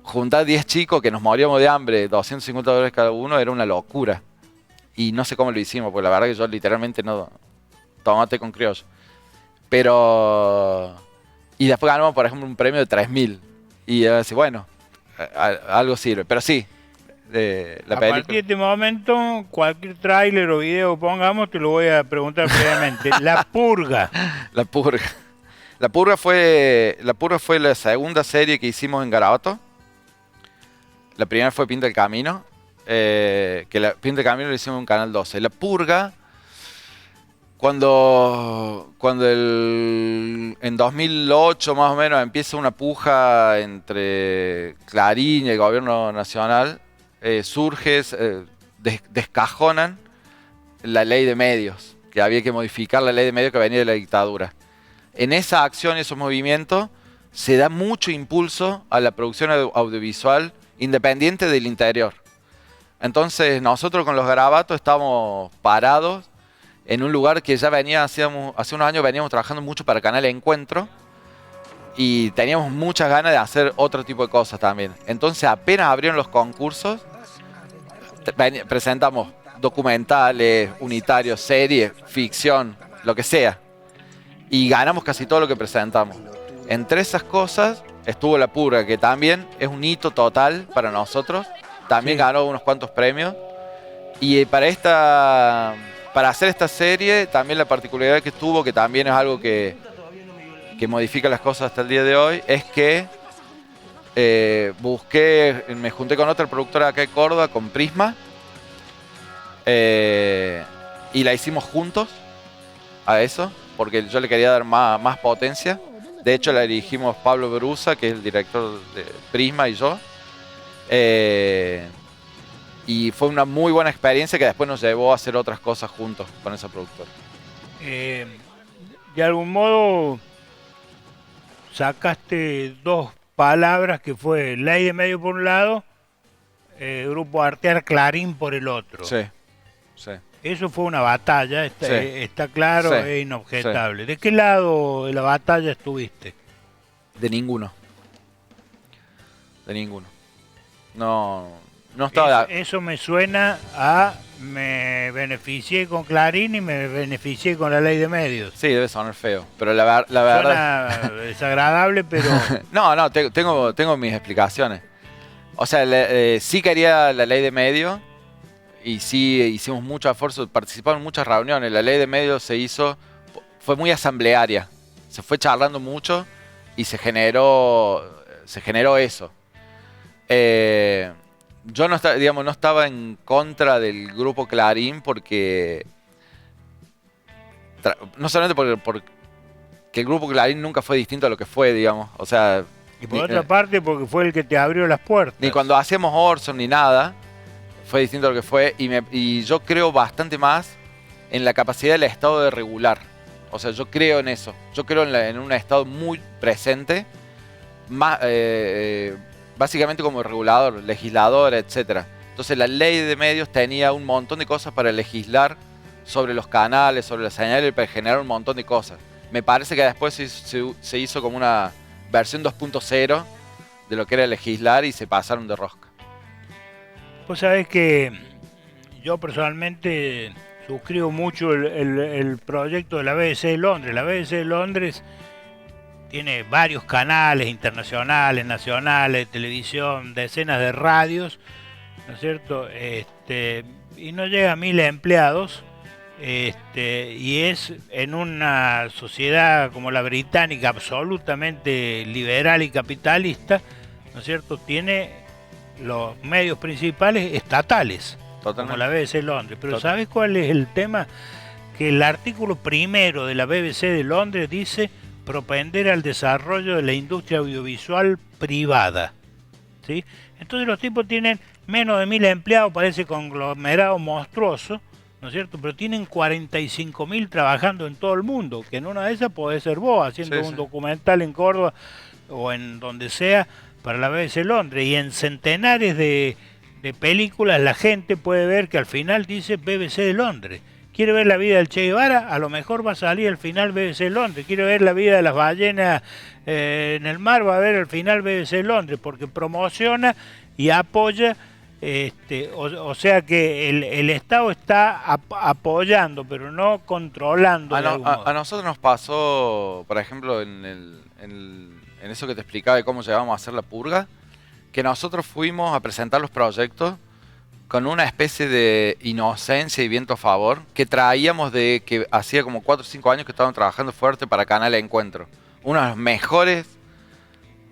Juntar 10 chicos que nos moríamos de hambre, $250 cada uno, era una locura. Y no sé cómo lo hicimos, porque la verdad que yo literalmente no tomate con criollo. Pero... Y después ganamos, por ejemplo, un premio de 3.000. Y así, bueno, algo sirve. Pero sí, a partir de este momento, cualquier tráiler o video pongamos, te lo voy a preguntar previamente. La Purga. La Purga. La Purga fue la segunda serie que hicimos en Garabato. La primera fue Pinta el Camino. Pinta el Camino lo hicimos en Canal 12. La Purga, cuando en 2008 más o menos empieza una puja entre Clarín y el gobierno nacional, descajonan la ley de medios, que había que modificar la ley de medios que venía de la dictadura. En esa acción y esos movimientos se da mucho impulso a la producción audiovisual independiente del interior. Entonces nosotros con los Garabatos estábamos parados en un lugar que ya hace unos años veníamos trabajando mucho para Canal Encuentro y teníamos muchas ganas de hacer otro tipo de cosas también. Entonces apenas abrieron los concursos, presentamos documentales, unitarios, series, ficción, lo que sea. y ganamos casi todo lo que presentamos. Entre esas cosas estuvo La Purga, que también es un hito total para nosotros. También ganó unos cuantos premios. Y para hacer esta serie, también la particularidad que tuvo, que también es algo que modifica las cosas hasta el día de hoy, es que me junté con otra productora acá de Córdoba, con Prisma, y la hicimos juntos a eso, porque yo le quería dar más potencia. De hecho, la dirigimos Pablo Brusa, que es el director de Prisma, y yo. Y fue una muy buena experiencia que después nos llevó a hacer otras cosas juntos con esa productora. De algún modo sacaste dos palabras que fue Ley de Medio por un lado, Grupo Artear Clarín por el otro. Sí, sí. Eso fue una batalla, está claro, Sí, e inobjetable. Sí. ¿De qué lado de la batalla estuviste? De ninguno. De ninguno. No estaba... Eso me suena a me beneficié con Clarín y me beneficié con la Ley de Medios. Sí, debe sonar feo, pero la verdad... Suena desagradable, pero... No, tengo mis explicaciones. O sea, sí quería la Ley de Medios y sí hicimos mucho esfuerzo, participamos en muchas reuniones. La Ley de Medios fue muy asamblearia, se fue charlando mucho y se generó eso. Yo no estaba en contra del Grupo Clarín porque... No solamente porque el Grupo Clarín nunca fue distinto a lo que fue, digamos. O sea... Y por otra parte porque fue el que te abrió las puertas. Ni cuando hacíamos Orson ni nada, fue distinto a lo que fue. Y yo creo bastante más en la capacidad del Estado de regular. O sea, yo creo en eso. Yo creo en un Estado muy presente, más... básicamente como regulador, legislador, etc. Entonces la Ley de Medios tenía un montón de cosas para legislar sobre los canales, sobre las señales, para generar un montón de cosas. Me parece que después se hizo como una versión 2.0 de lo que era legislar y se pasaron de rosca. Vos sabés que yo personalmente suscribo mucho el proyecto de la BBC de Londres. La BBC de Londres tiene varios canales internacionales, nacionales, televisión, decenas de radios, ¿no es cierto? Y no llega a 1000 empleados, y es en una sociedad como la británica absolutamente liberal y capitalista, ¿no es cierto? Tiene los medios principales estatales, como la BBC de Londres. Pero ¿sabes cuál es el tema? Que el artículo primero de la BBC de Londres dice: propender al desarrollo de la industria audiovisual privada, ¿sí? Entonces los tipos tienen menos de 1000 empleados, parece conglomerado monstruoso, ¿no es cierto? Pero tienen 45.000 trabajando en todo el mundo, que en una de esas podés ser vos haciendo un documental en Córdoba o en donde sea para la BBC Londres, y en centenares de películas la gente puede ver que al final dice BBC de Londres. Quiere ver la vida del Che Guevara, a lo mejor va a salir al final BBC Londres. Quiere ver la vida de las ballenas en el mar, va a ver al final BBC Londres, porque promociona y apoya. O sea que el Estado está apoyando, pero no controlando. A nosotros nos pasó, por ejemplo, en eso que te explicaba de cómo llegamos a hacer La Purga, que nosotros fuimos a presentar los proyectos con una especie de inocencia y viento a favor que traíamos de que hacía como 4 o 5 años que estaban trabajando fuerte para Canal Encuentro. Una de las mejores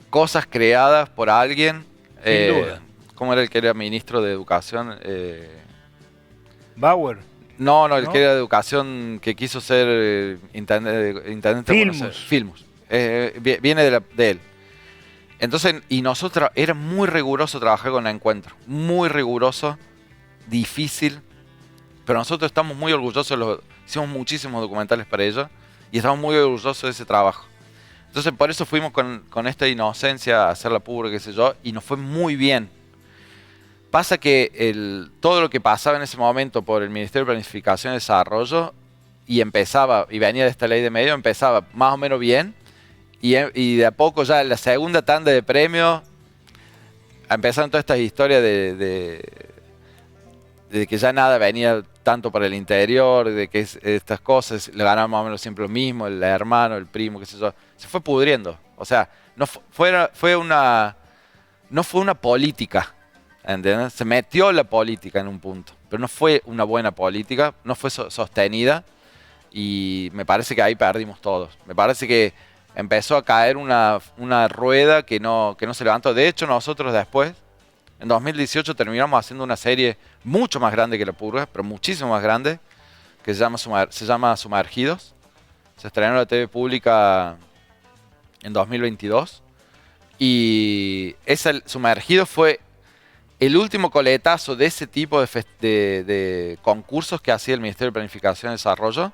cosas creadas por alguien. Sin duda. ¿Cómo era el que era ministro de Educación? Bauer. No, el que era de Educación, que quiso ser intendente de Buenos Aires. Filmus. Viene de él. Entonces, y nosotros, era muy riguroso trabajar con Encuentro. Muy riguroso, difícil. Pero nosotros estamos muy orgullosos, hicimos muchísimos documentales para ellos y estamos muy orgullosos de ese trabajo. Entonces, por eso fuimos con esta inocencia a hacer La Purga, qué sé yo, y nos fue muy bien. Pasa que todo lo que pasaba en ese momento por el Ministerio de Planificación y Desarrollo y venía de esta Ley de Medios, empezaba más o menos bien, y de a poco ya en la segunda tanda de premios empezaron todas estas historias de de que ya nada venía tanto para el interior, de que estas cosas le ganaban más o menos siempre lo mismo, el hermano, el primo, qué sé yo, se fue pudriendo. O sea, no fue una política, ¿entiendes? Se metió la política en un punto, pero no fue una buena política, no fue sostenida y me parece que ahí perdimos todos. Me parece que empezó a caer una rueda que no se levantó. De hecho, nosotros después, en 2018, terminamos haciendo una serie mucho más grande que La Purga, pero muchísimo más grande, que se llama Sumergidos. Se estrenó en la TV pública en 2022. Y Sumergidos fue el último coletazo de ese tipo de concursos que hacía el Ministerio de Planificación y Desarrollo.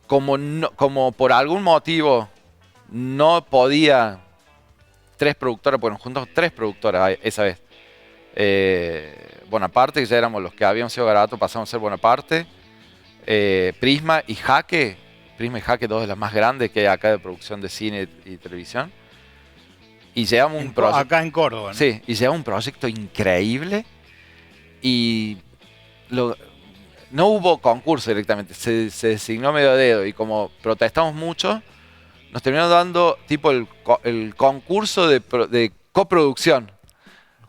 Como por algún motivo no podía tres productoras, porque nos juntamos 3 productoras esa vez. Bonaparte, que ya éramos los que habíamos sido Garabato, pasamos a ser Bonaparte. Prisma y Jaque. Prisma y Jaque, 2 de las más grandes que hay acá de producción de cine y televisión. Y llevamos un proyecto. Acá en Córdoba, ¿no? Sí, y llevamos un proyecto increíble. Y no hubo concurso directamente, se designó medio dedo. Y como protestamos mucho, nos terminaron dando tipo el concurso de coproducción.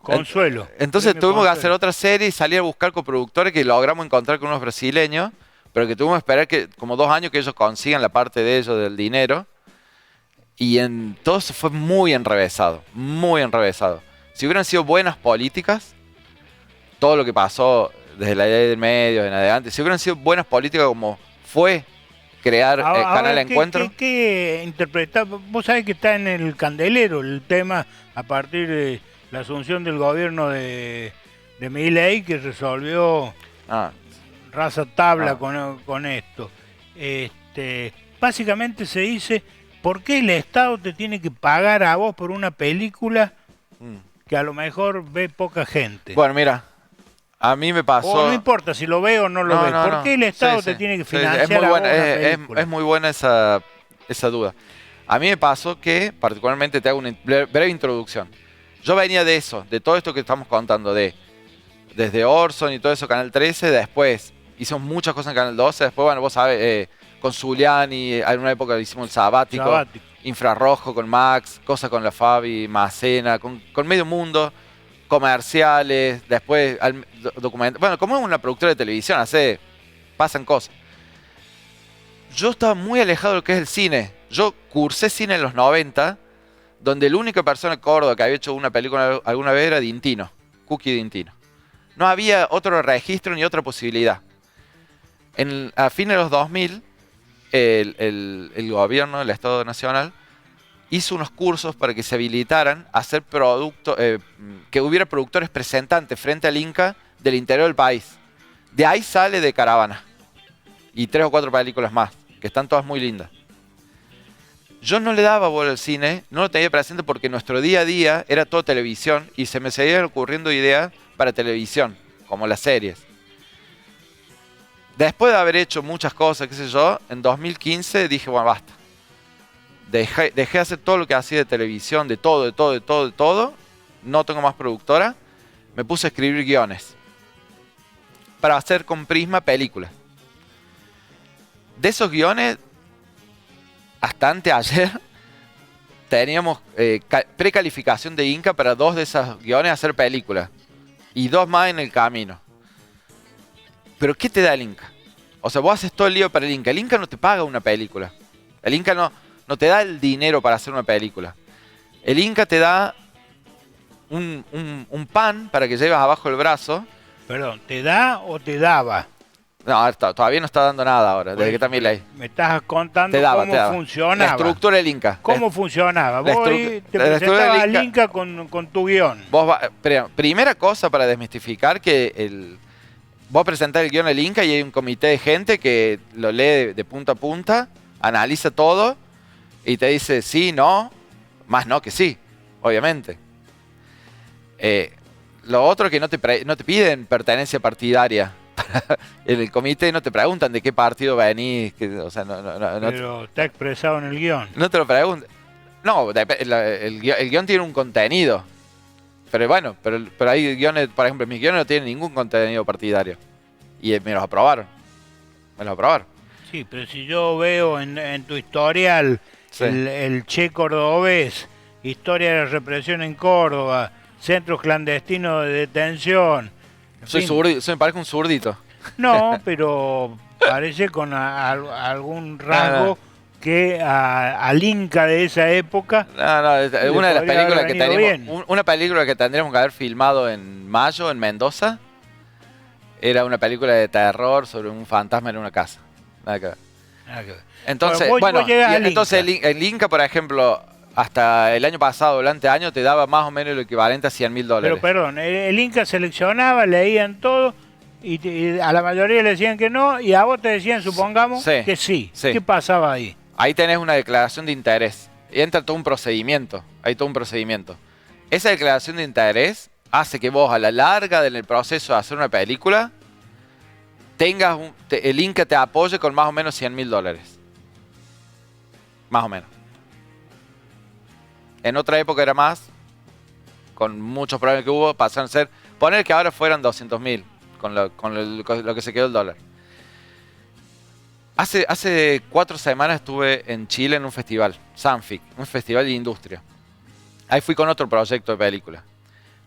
Consuelo. Entonces tuvimos que hacer otra serie y salir a buscar coproductores que logramos encontrar con unos brasileños, pero que tuvimos que esperar como 2 años que ellos consigan la parte de ellos del dinero. Y todo eso fue muy enrevesado, muy enrevesado. Si hubieran sido buenas políticas, todo lo que pasó desde la ley del medio en adelante, si hubieran sido buenas políticas como fue crear Canal Encuentro. ¿Qué interpretar? Vos sabés que está en el candelero el tema a partir de la asunción del gobierno de Milei, que resolvió raza tabla con esto. Básicamente se dice, ¿por qué el Estado te tiene que pagar a vos por una película que a lo mejor ve poca gente? Bueno, mira, a mí me pasó... O no importa si lo ve o no lo ve. ¿Por qué el Estado te tiene que financiar a vos una película? Es muy buena esa duda. A mí me pasó que, particularmente, te hago una breve introducción. Yo venía de eso, de todo esto que estamos contando, desde Orson y todo eso, Canal 13, después hicimos muchas cosas en Canal 12, después, bueno, vos sabés, con Zuliani, en una época hicimos el sabático. Infrarrojo con Max, cosas con la Fabi, Macena, con Medio Mundo, comerciales, después documentales. Bueno, como es una productora de televisión, pasan cosas. Yo estaba muy alejado de lo que es el cine. Yo cursé cine en los 90, donde la única persona en Córdoba que había hecho una película alguna vez era Dintino, Cookie Dintino. No había otro registro ni otra posibilidad. A fines de los 2000, el gobierno, el Estado Nacional, hizo unos cursos para que se habilitaran a hacer productos, que hubiera productores presentantes frente al Inca del interior del país. De ahí sale De Caravana. Y 3 o 4 películas más, que están todas muy lindas. Yo no le daba bola al cine, no lo tenía presente porque nuestro día a día era todo televisión y se me seguían ocurriendo ideas para televisión, como las series. Después de haber hecho muchas cosas, qué sé yo, en 2015 dije, bueno, basta. Dejé de hacer todo lo que hacía de televisión, de todo. No tengo más productora. Me puse a escribir guiones para hacer con Prisma películas. De esos guiones, hasta anteayer, teníamos precalificación de Inca para 2 de esos guiones hacer películas. Y 2 más en el camino. ¿Pero qué te da el Inca? O sea, vos haces todo el lío para el Inca. El Inca no te paga una película. El Inca no te da el dinero para hacer una película. El Inca te da un pan para que lleves abajo el brazo. Perdón, ¿te da o te daba? No, todavía no está dando nada ahora, desde que también leí. Me estás contando cómo funcionaba. La estructura del Inca. ¿Cómo funcionaba? Vos te presentabas al Inca con tu guión. Primera cosa para desmistificar que vos presentás el guión al Inca y hay un comité de gente que lo lee de punta a punta, analiza todo y te dice sí, no, más no que sí, obviamente. Lo otro es que no te piden pertenencia partidaria. En el comité no te preguntan de qué partido venís. Pero está expresado en el guión. No te lo preguntan. No, el guión tiene un contenido. pero bueno, pero hay guiones, por ejemplo, mis guiones no tienen ningún contenido partidario. Y me los aprobaron. Sí, pero si yo veo en tu historial Sí. el Che cordobés, historia de la represión en Córdoba, centros clandestinos de detención. en Soy fin. zurdo, me parezco un zurdito. No, pero parece con algún rasgo que al Inca de esa época. No, es una de las podría películas haber que venido tenemos, bien. una película que tendríamos que haber filmado en mayo en Mendoza. Era una película de terror sobre un fantasma en una casa. Nada que ver. Nada que ver. Entonces, Vos bueno, llegás y al entonces Inca. el Inca, por ejemplo, hasta el año pasado, el anteaño, te daba más o menos lo equivalente a $100.000. Pero perdón, el Inca seleccionaba, leían todo y a la mayoría le decían que no y a vos te decían, supongamos, Sí, que sí. sí. ¿Qué pasaba ahí? Ahí tenés una declaración de interés. Y entra todo un procedimiento. Hay todo un procedimiento. Esa declaración de interés hace que vos, a la larga en el proceso de hacer una película, tengas el Inca te apoye con más o menos $100.000. Más o menos. En otra época era más. Con muchos problemas que hubo, pasaron a ser. Poner que ahora fueran 200.000 con lo que se quedó el dólar. Hace 4 semanas estuve en Chile en un festival, Sanfic, un festival de industria. Ahí fui con otro proyecto de película.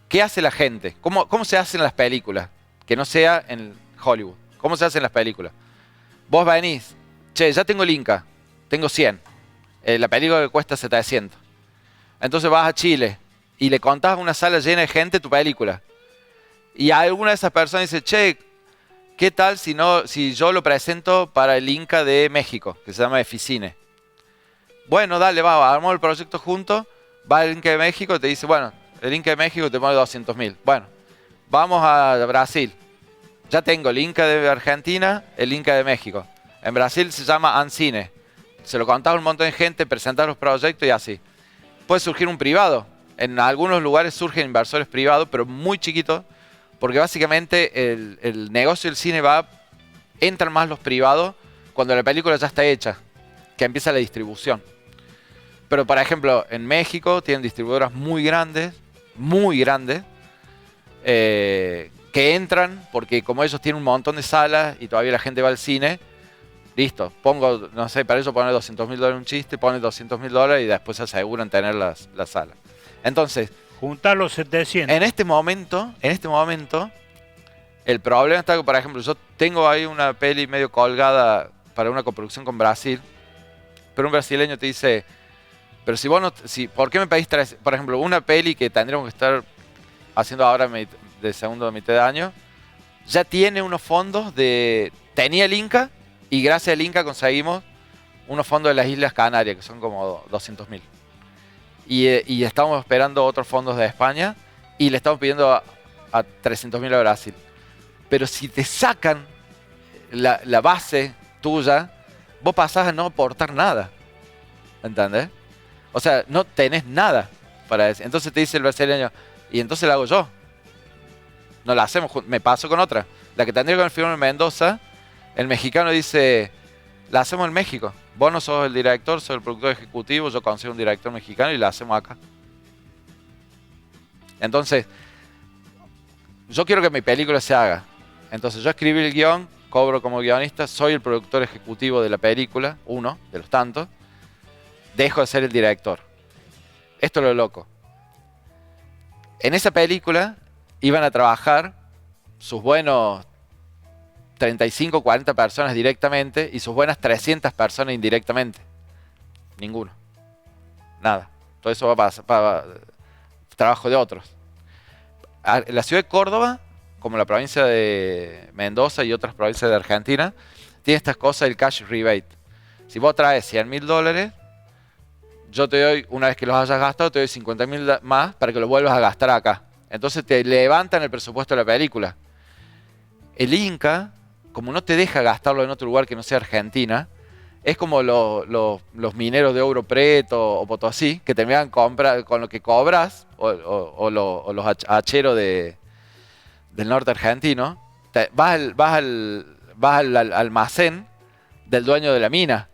¿Qué hace la gente? ¿Cómo se hacen las películas? Que no sea en Hollywood. ¿Cómo se hacen las películas? Vos venís, che, ya tengo el Inca, tengo 100. La película que cuesta 700. Entonces vas a Chile y le contás a una sala llena de gente tu película. Y alguna de esas personas dice, che, ¿qué tal si yo lo presento para el Inca de México, que se llama Eficine? Bueno, dale, armamos el proyecto juntos, va el Inca de México y te dice, bueno, el Inca de México te pone 200.000. Bueno, vamos a Brasil. Ya tengo el Inca de Argentina, el Inca de México. En Brasil se llama Ancine. Se lo contás a un montón de gente, presentás los proyectos y así. Puede surgir un privado. En algunos lugares surgen inversores privados, pero muy chiquitos, porque básicamente el negocio del cine entran más los privados cuando la película ya está hecha, que empieza la distribución. Pero por ejemplo, en México tienen distribuidoras muy grandes, que entran porque como ellos tienen un montón de salas y todavía la gente va al cine, listo, pongo, no sé, para eso poner $200.000 un chiste, pone $200.000 y después se aseguran tener la sala. Entonces, juntar los 700. En este momento, el problema está que, por ejemplo, yo tengo ahí una peli medio colgada para una coproducción con Brasil, pero un brasileño te dice, pero si vos no, ¿por qué me pedís por ejemplo, una peli que tendríamos que estar haciendo ahora de segundo mitad de año, ya tiene unos fondos tenía el Inca y gracias al Inca conseguimos unos fondos de las Islas Canarias, que son como 200.000. Y estamos esperando otros fondos de España y le estamos pidiendo a 300.000 a Brasil. Pero si te sacan la base tuya, vos pasás a no aportar nada. ¿Entendés? O sea, no tenés nada para decir. Entonces te dice el brasileño, y entonces la hago yo. No la hacemos, me paso con otra. La que tendría que filmar en Mendoza, el mexicano dice, la hacemos en México. Vos no sos el director, sos el productor ejecutivo, yo consigo un director mexicano y la hacemos acá. Entonces, yo quiero que mi película se haga. Entonces yo escribí el guión, cobro como guionista, soy el productor ejecutivo de la película, uno de los tantos. Dejo de ser el director. Esto es lo loco. En esa película iban a trabajar sus buenos 35, 40 personas directamente y sus buenas 300 personas indirectamente. Ninguno. Nada. Todo eso va para trabajo de otros. La ciudad de Córdoba, como la provincia de Mendoza y otras provincias de Argentina, tiene estas cosas del cash rebate. Si vos traes $100.000, yo te doy, una vez que los hayas gastado, te doy 50.000 más para que los vuelvas a gastar acá. Entonces te levantan el presupuesto de la película. El Inca, como no te deja gastarlo en otro lugar que no sea Argentina, es como los mineros de Ouro Preto o Potosí, que te envían comprar con lo que cobras, o los hacheros del norte argentino, vas al almacén del dueño de la mina.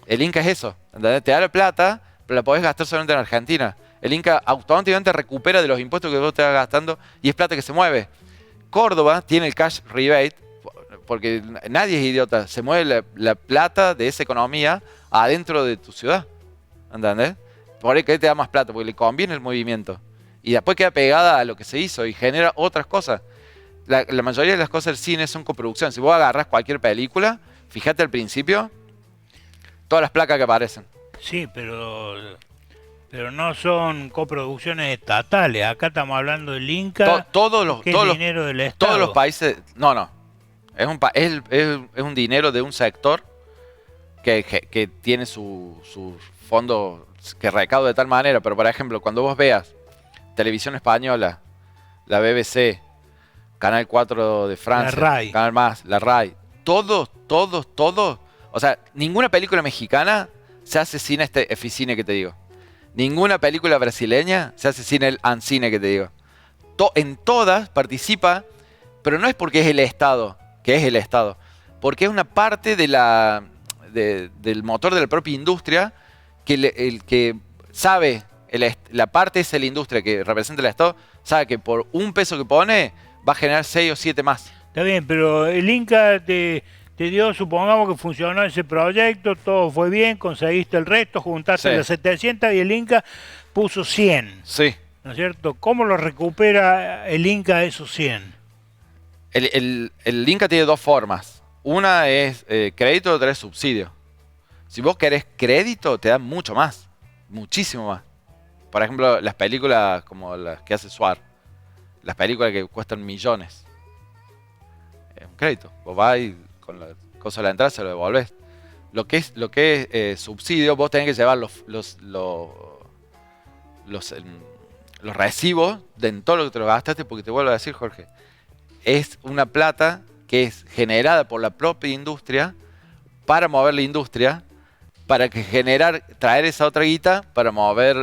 El Inca es eso, ¿entendés? Te da la plata, pero la podés gastar solamente en Argentina. El Inca automáticamente recupera de los impuestos que vos te vas gastando y es plata que se mueve. Córdoba tiene el cash rebate, porque nadie es idiota. Se mueve la plata de esa economía adentro de tu ciudad. ¿Entendés? Por qué te da más plata, porque le conviene el movimiento. Y después queda pegada a lo que se hizo y genera otras cosas. La mayoría de las cosas del cine son coproducciones. Si vos agarrás cualquier película, fíjate al principio, todas las placas que aparecen. Sí, pero no son coproducciones estatales. Acá estamos hablando del Inca, que es dinero del Estado. Todos los países... No. Es un dinero de un sector que tiene su fondo que recauda de tal manera. Pero, por ejemplo, cuando vos veas Televisión Española, la BBC, Canal 4 de Francia, la RAI. Canal Más, la RAI, todos. O sea, ninguna película mexicana se hace sin este Eficine que te digo. Ninguna película brasileña se hace sin el Ancine que te digo. En todas participa, pero no es porque es el Estado, que es el Estado, porque es una parte de del motor de la propia industria que el que sabe, la parte es la industria que representa el Estado, sabe que por un peso que pone va a generar 6 o 7 más. Está bien, pero el Inca te dio, supongamos que funcionó ese proyecto, todo fue bien, conseguiste el resto, juntaste las 700 y el Inca puso 100. Sí. ¿No es cierto? ¿Cómo lo recupera el Inca esos 100? El Inca tiene dos formas. Una es crédito, otra es subsidio. Si vos querés crédito, te dan mucho más. Muchísimo más. Por ejemplo, las películas como las que hace Suar. Las películas que cuestan millones. Es un crédito. Vos vas y con la cosa de la entrada se lo devolvés. Lo que es subsidio, vos tenés que llevar los recibos de en todo lo que te lo gastaste, porque te vuelvo a decir, Jorge, es una plata que es generada por la propia industria para mover la industria, para traer esa otra guita para mover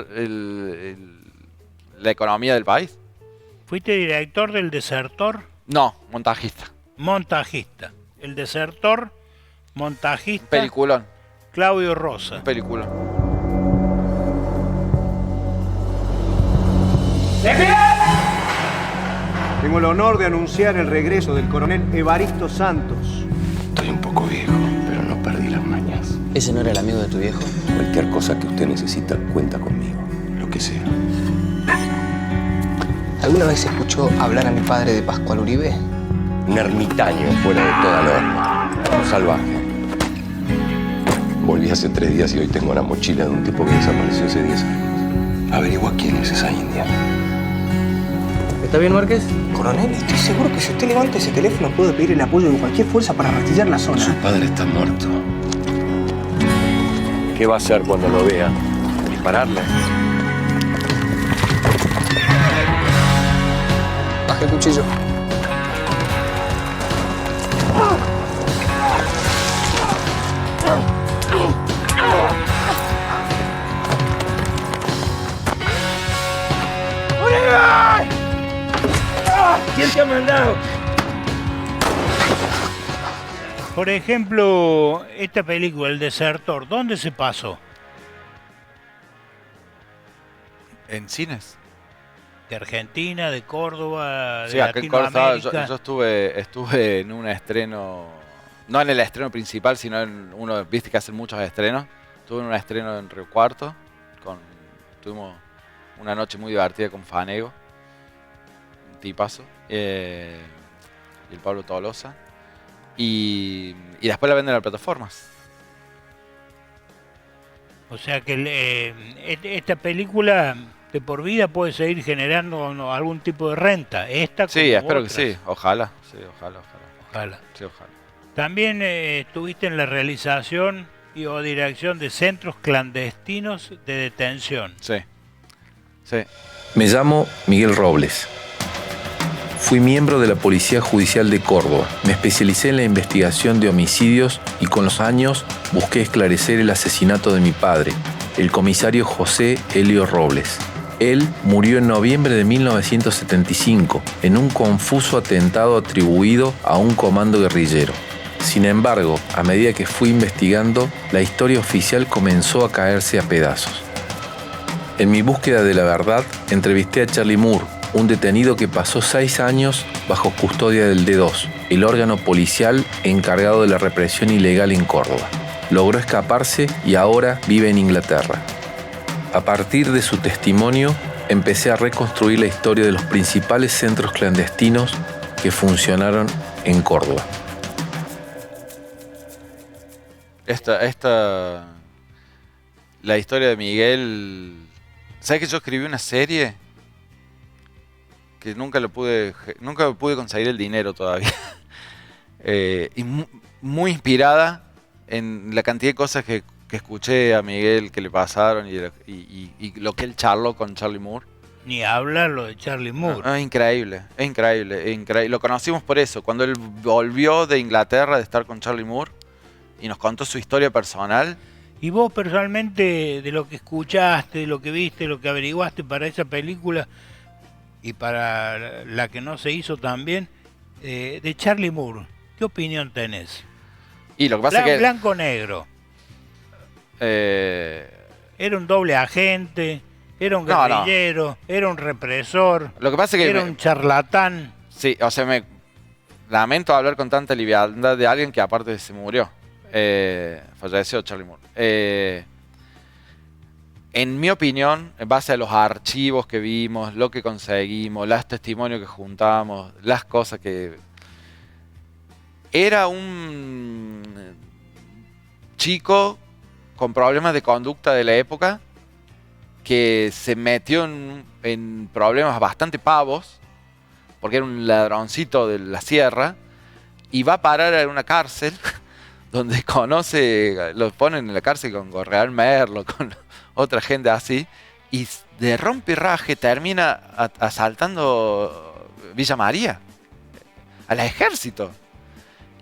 la economía del país. ¿Fuiste director del Desertor? No, montajista. Montajista. El Desertor, montajista. Peliculón. Claudio Rosa. Peliculón. Tengo el honor de anunciar el regreso del coronel Evaristo Santos. Estoy un poco viejo, pero no perdí las mañas. ¿Ese no era el amigo de tu viejo? Cualquier cosa que usted necesita, cuenta conmigo. Lo que sea. ¿Alguna vez escuchó hablar a mi padre de Pascual Uribe? Un ermitaño fuera de toda norma. Un salvaje. Volví hace 3 días y hoy tengo la mochila de un tipo que desapareció hace 10 años. Averigua quién es esa india. ¿Está bien, Márquez? Coronel, estoy seguro que si usted levanta ese teléfono puede pedir el apoyo de cualquier fuerza para rastrillar la zona. Su padre está muerto. ¿Qué va a hacer cuando lo vea? ¿Dispararle? Baja el cuchillo. ¿Quién te ha mandado? Por ejemplo, esta película, El Desertor, ¿dónde se pasó? ¿En cines? ¿De Argentina, de Córdoba, de Sí, acá en Córdoba. Latinoamérica? Yo estuve en un estreno, no en el estreno principal, sino en uno, viste que hacen muchos estrenos. Estuve en un estreno en Río Cuarto, tuvimos una noche muy divertida con Fanego, un tipazo, y el Pablo Tolosa. Y después la venden a las plataformas. O sea que esta película de por vida puede seguir generando algún tipo de renta. Esta Sí, como espero otras. que sí. Ojalá. Sí, ojalá. Sí, ojalá. También estuviste en la realización y o dirección de centros clandestinos de detención. Sí. Me llamo Miguel Robles. Fui miembro de la Policía Judicial de Córdoba. Me especialicé en la investigación de homicidios y con los años busqué esclarecer el asesinato de mi padre, el comisario José Helio Robles. Él murió en noviembre de 1975 en un confuso atentado atribuido a un comando guerrillero. Sin embargo, a medida que fui investigando, la historia oficial comenzó a caerse a pedazos. En mi búsqueda de la verdad, entrevisté a Charlie Moore, un detenido que pasó 6 años bajo custodia del D2, el órgano policial encargado de la represión ilegal en Córdoba. Logró escaparse y ahora vive en Inglaterra. A partir de su testimonio, empecé a reconstruir la historia de los principales centros clandestinos que funcionaron en Córdoba. La historia de Miguel... ¿Sabes que yo escribí una serie? Que nunca pude conseguir el dinero todavía. Y muy inspirada en la cantidad de cosas que escuché a Miguel que le pasaron y lo que él charló con Charlie Moore. Ni hablar lo de Charlie Moore. Es increíble. Lo conocimos por eso. Cuando él volvió de Inglaterra de estar con Charlie Moore y nos contó su historia personal. Y vos personalmente, de lo que escuchaste, de lo que viste, lo que averiguaste para esa película y para la que no se hizo también, de Charlie Moore, ¿qué opinión tenés? Y lo que pasa es que... Blanco-negro. Era un doble agente, era un guerrillero, era un represor, lo que pasa es que era un charlatán. Sí, o sea, me lamento hablar con tanta liviandad de alguien que aparte se murió. Falleció Charlie Moore. En mi opinión, en base a los archivos que vimos, lo que conseguimos, los testimonios que juntamos, las cosas que... Era un chico con problemas de conducta de la época que se metió en problemas bastante pavos, porque era un ladroncito de la sierra, y va a parar en una cárcel donde lo ponen en la cárcel con Gorreal Merlo, con otra gente así, y de rompirraje termina asaltando Villa María, al ejército.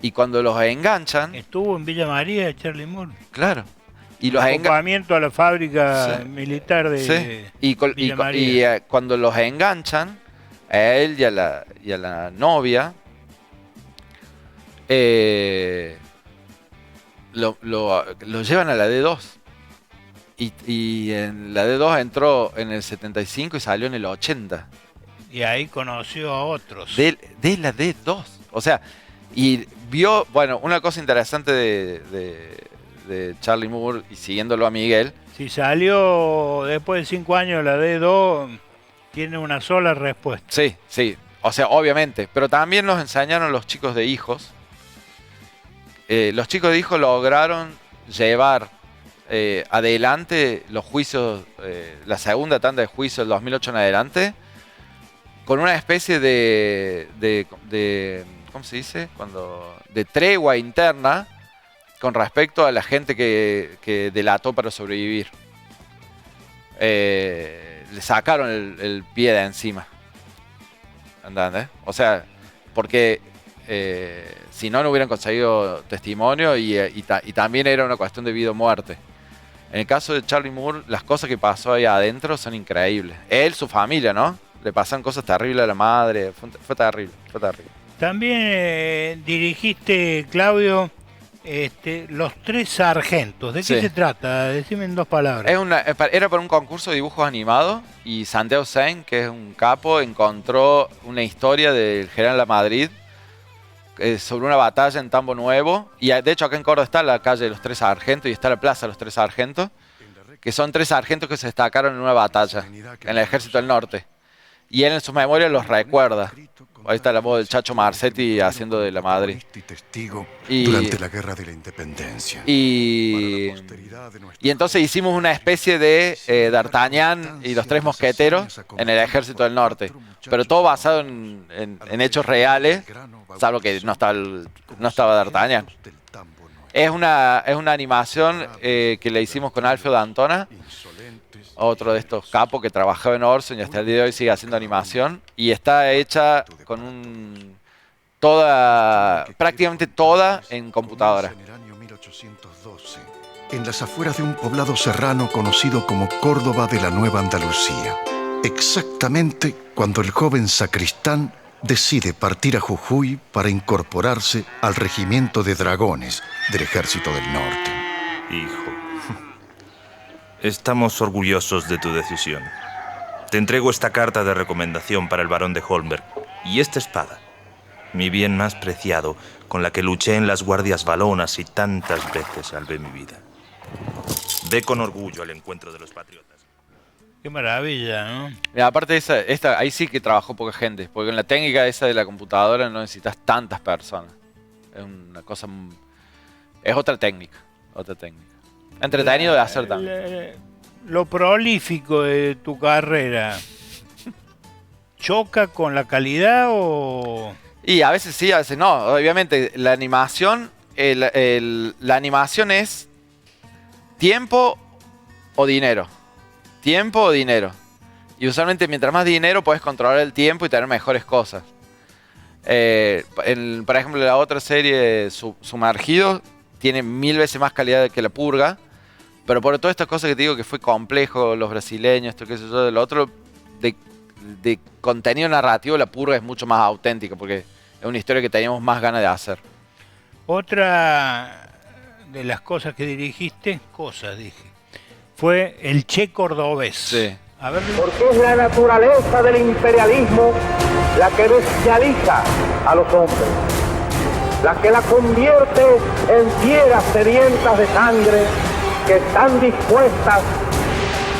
Y cuando los enganchan... Estuvo en Villa María, Charlie Moore. Claro. Y los acompañamiento a la fábrica militar de Villa María. Y cuando los enganchan, a él y a la novia, lo llevan a la D2. Y en la D2 entró en el 75 y salió en el 80. Y ahí conoció a otros. De la D2. O sea, y vio, bueno, una cosa interesante de Charlie Moore y siguiéndolo a Miguel. Si salió después de 5 años de la D2, tiene una sola respuesta. Sí, sí. O sea, obviamente. Pero también nos enseñaron los chicos de hijos. Los chicos de hijos lograron llevar adelante los juicios, la segunda tanda de juicios del 2008 en adelante, con una especie de ¿cómo se dice? De tregua interna con respecto a la gente que delató para sobrevivir. Le sacaron el pie de encima. ¿Entendés? O sea, porque si no hubieran conseguido testimonio y también era una cuestión de vida o muerte. En el caso de Charlie Moore, las cosas que pasó ahí adentro son increíbles. Él, su familia, ¿no? Le pasan cosas terribles a la madre. Fue terrible, fue terrible. También dirigiste, Claudio, Los Tres Sargentos. ¿De qué se trata? Decime en 2 palabras. Era para un concurso de dibujos animados y Santiago Sen, que es un capo, encontró una historia del general Lamadrid sobre una batalla en Tambo Nuevo. Y de hecho acá en Córdoba está la calle de los Tres Sargentos y está la plaza de los Tres Sargentos, que son 3 sargentos que se destacaron en una batalla en el Ejército del Norte. Y él en sus memorias los recuerda. Ahí está la voz del Chacho Marcetti haciendo de la Madrid. Durante la Guerra de la Independencia. Y entonces hicimos una especie de D'Artagnan y los 3 mosqueteros en el Ejército del Norte. Pero todo basado en hechos reales, salvo que no estaba D'Artagnan. Es una animación que le hicimos con Alfio D'Antona, otro de estos capos que trabajaba en Orson y hasta el día de hoy sigue haciendo animación, y está hecha con prácticamente toda en computadora. En el año 1812, en las afueras de un poblado serrano conocido como Córdoba de la Nueva Andalucía, exactamente cuando el joven sacristán decide partir a Jujuy para incorporarse al regimiento de dragones del Ejército del Norte. Hijo, Estamos orgullosos de tu decisión. Te entrego esta carta de recomendación para el barón de Holmberg y esta espada, mi bien más preciado, con la que luché en las guardias valonas y tantas veces salvé mi vida. Ve con orgullo al encuentro de los patriotas. Qué maravilla, ¿no? Mira, aparte esta, ahí sí que trabajó poca gente, porque en la técnica esa de la computadora no necesitas tantas personas. Es una cosa... Es otra técnica, Entretenido de hacer también. Lo prolífico de tu carrera, ¿choca con la calidad o...? Y a veces sí, a veces no. Obviamente, la animación es tiempo o dinero. Tiempo o dinero. Y usualmente mientras más dinero puedes controlar el tiempo y tener mejores cosas. Por ejemplo, la otra serie, Sumergido, tiene 1000 veces más calidad que La Purga. Pero por todas estas cosas que te digo que fue complejo, los brasileños, esto qué sé yo, lo otro, de contenido narrativo, La Purga es mucho más auténtica porque es una historia que teníamos más ganas de hacer. Otra de las cosas que dirigiste, fue El Che Cordobés. Sí. A ver. Porque es la naturaleza del imperialismo la que bestializa a los hombres, la que la convierte en fieras sedientas de sangre que están dispuestas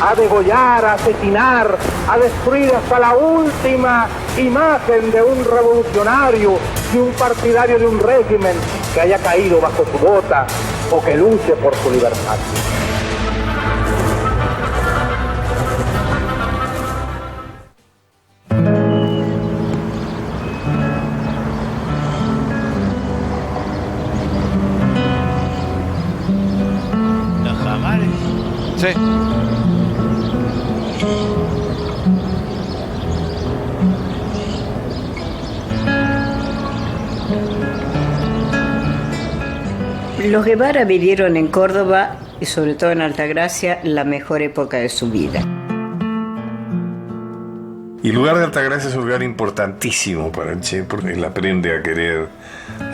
a degollar, a asesinar, a destruir hasta la última imagen de un revolucionario, de un partidario de un régimen que haya caído bajo su bota o que luche por su libertad. Sí. Los Guevara vivieron en Córdoba y sobre todo en Altagracia la mejor época de su vida. Y el lugar de Altagracia es un lugar importantísimo para el Che, porque él aprende a querer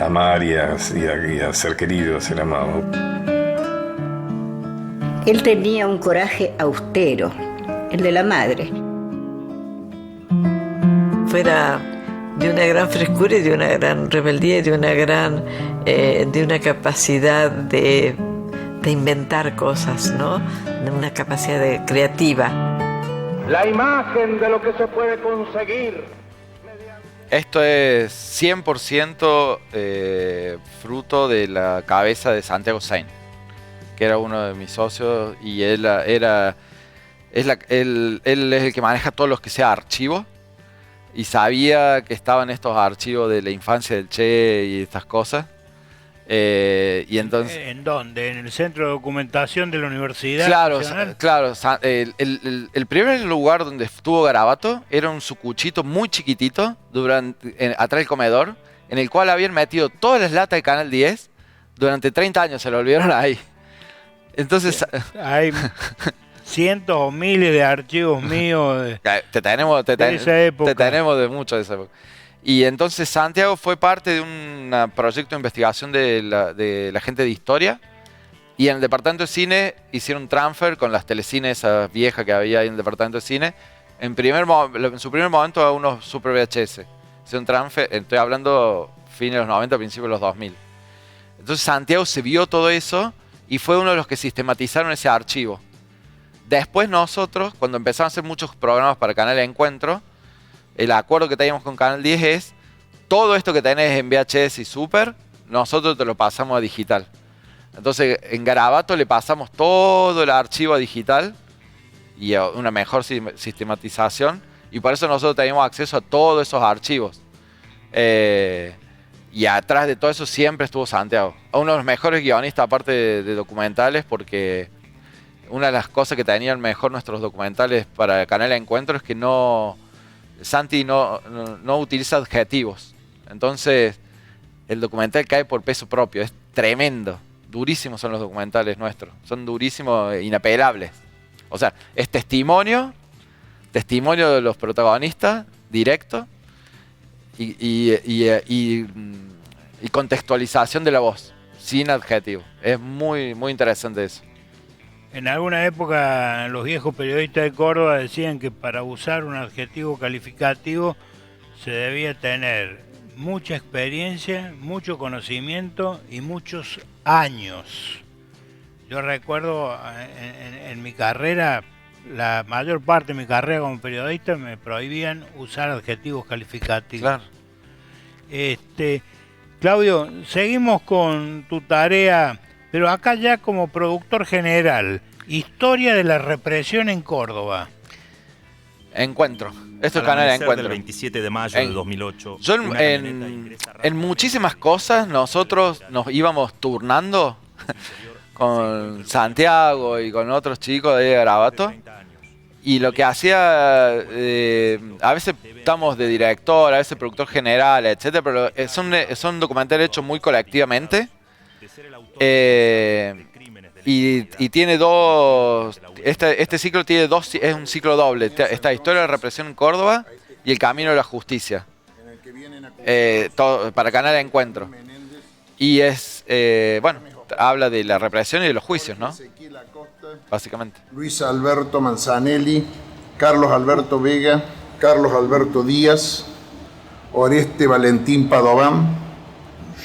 amar y a ser querido, a ser amado. Él tenía un coraje austero, el de la madre. Fuera de una gran frescura y de una gran rebeldía y de una capacidad de inventar cosas, ¿no? De una capacidad creativa. La imagen de lo que se puede conseguir. Esto es 100% fruto de la cabeza de Santiago Sein, que era uno de mis socios, y él es el que maneja todos los que sea archivos, y sabía que estaban estos archivos de la infancia del Che y estas cosas. Y entonces, ¿en dónde? ¿En el centro de documentación de la Universidad Nacional? Claro. El primer lugar donde estuvo Garabato era un sucuchito muy chiquitito atrás del comedor, en el cual habían metido todas las latas de Canal 10 durante 30 años, se lo olvidaron ahí. Entonces hay cientos o miles de archivos míos te tenemos esa época. Te tenemos de mucho de esa época. Y entonces Santiago fue parte de un proyecto de investigación de la gente de historia, y en el departamento de cine hicieron un transfer con las telecines esas viejas que había ahí en el departamento de cine. En su primer momento a unos Super VHS. Hicieron transfer, estoy hablando fines de los 90, principios de los 2000. Entonces Santiago se vio todo eso y fue uno de los que sistematizaron ese archivo. Después nosotros, cuando empezamos a hacer muchos programas para Canal Encuentro, el acuerdo que teníamos con Canal 10 es: todo esto que tenés en VHS y Super, nosotros te lo pasamos a digital. Entonces en Garabato le pasamos todo el archivo a digital y a una mejor sistematización, y por eso nosotros teníamos acceso a todos esos archivos. Y atrás de todo eso siempre estuvo Santiago, uno de los mejores guionistas aparte de documentales, porque una de las cosas que tenían mejor nuestros documentales para el Canal Encuentro es que Santi no utiliza adjetivos. Entonces el documental cae por peso propio, es tremendo. Durísimos son los documentales nuestros, son durísimos, inapelables. O sea, es testimonio de los protagonistas, directo, y contextualización de la voz, sin adjetivo. Es muy, muy interesante eso. En alguna época los viejos periodistas de Córdoba decían que para usar un adjetivo calificativo se debía tener mucha experiencia, mucho conocimiento y muchos años. Yo recuerdo en mi carrera, la mayor parte de mi carrera como periodista me prohibían usar adjetivos calificativos. Claro. Claudio, seguimos con tu tarea, pero acá ya como productor general, historia de la represión en Córdoba. Encuentro. Esto es Canal de Encuentro. Del 27 de mayo del 2008. Yo en muchísimas cosas nosotros nos íbamos turnando con Santiago y con otros chicos de Garabato. Y lo que hacía, a veces estamos de director, a veces productor general, etcétera, pero son documentales hechos muy colectivamente. Y tiene dos, este ciclo tiene dos, es un ciclo doble. Esta historia de la represión en Córdoba y el camino de la justicia. Todo, para Canal de Encuentro. Y es, bueno, habla de la represión y de los juicios, ¿no? Básicamente. Luis Alberto Manzanelli, Carlos Alberto Vega, Carlos Alberto Díaz, Oreste Valentín Padován,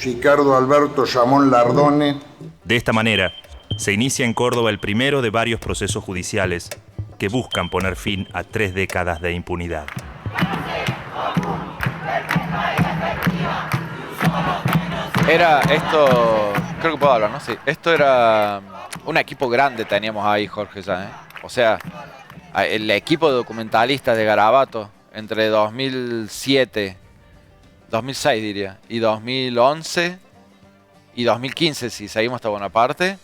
Ricardo Alberto Llamón Lardone. De esta manera, se inicia en Córdoba el primero de varios procesos judiciales que buscan poner fin a 3 décadas de impunidad. Era esto, creo que puedo hablar, ¿no? Sí, esto era un equipo grande teníamos ahí, Jorge, ya, ¿eh? O sea, el equipo de documentalistas de Garabato entre 2007, 2006 diría, y 2011 y 2015, si seguimos hasta Bonaparte,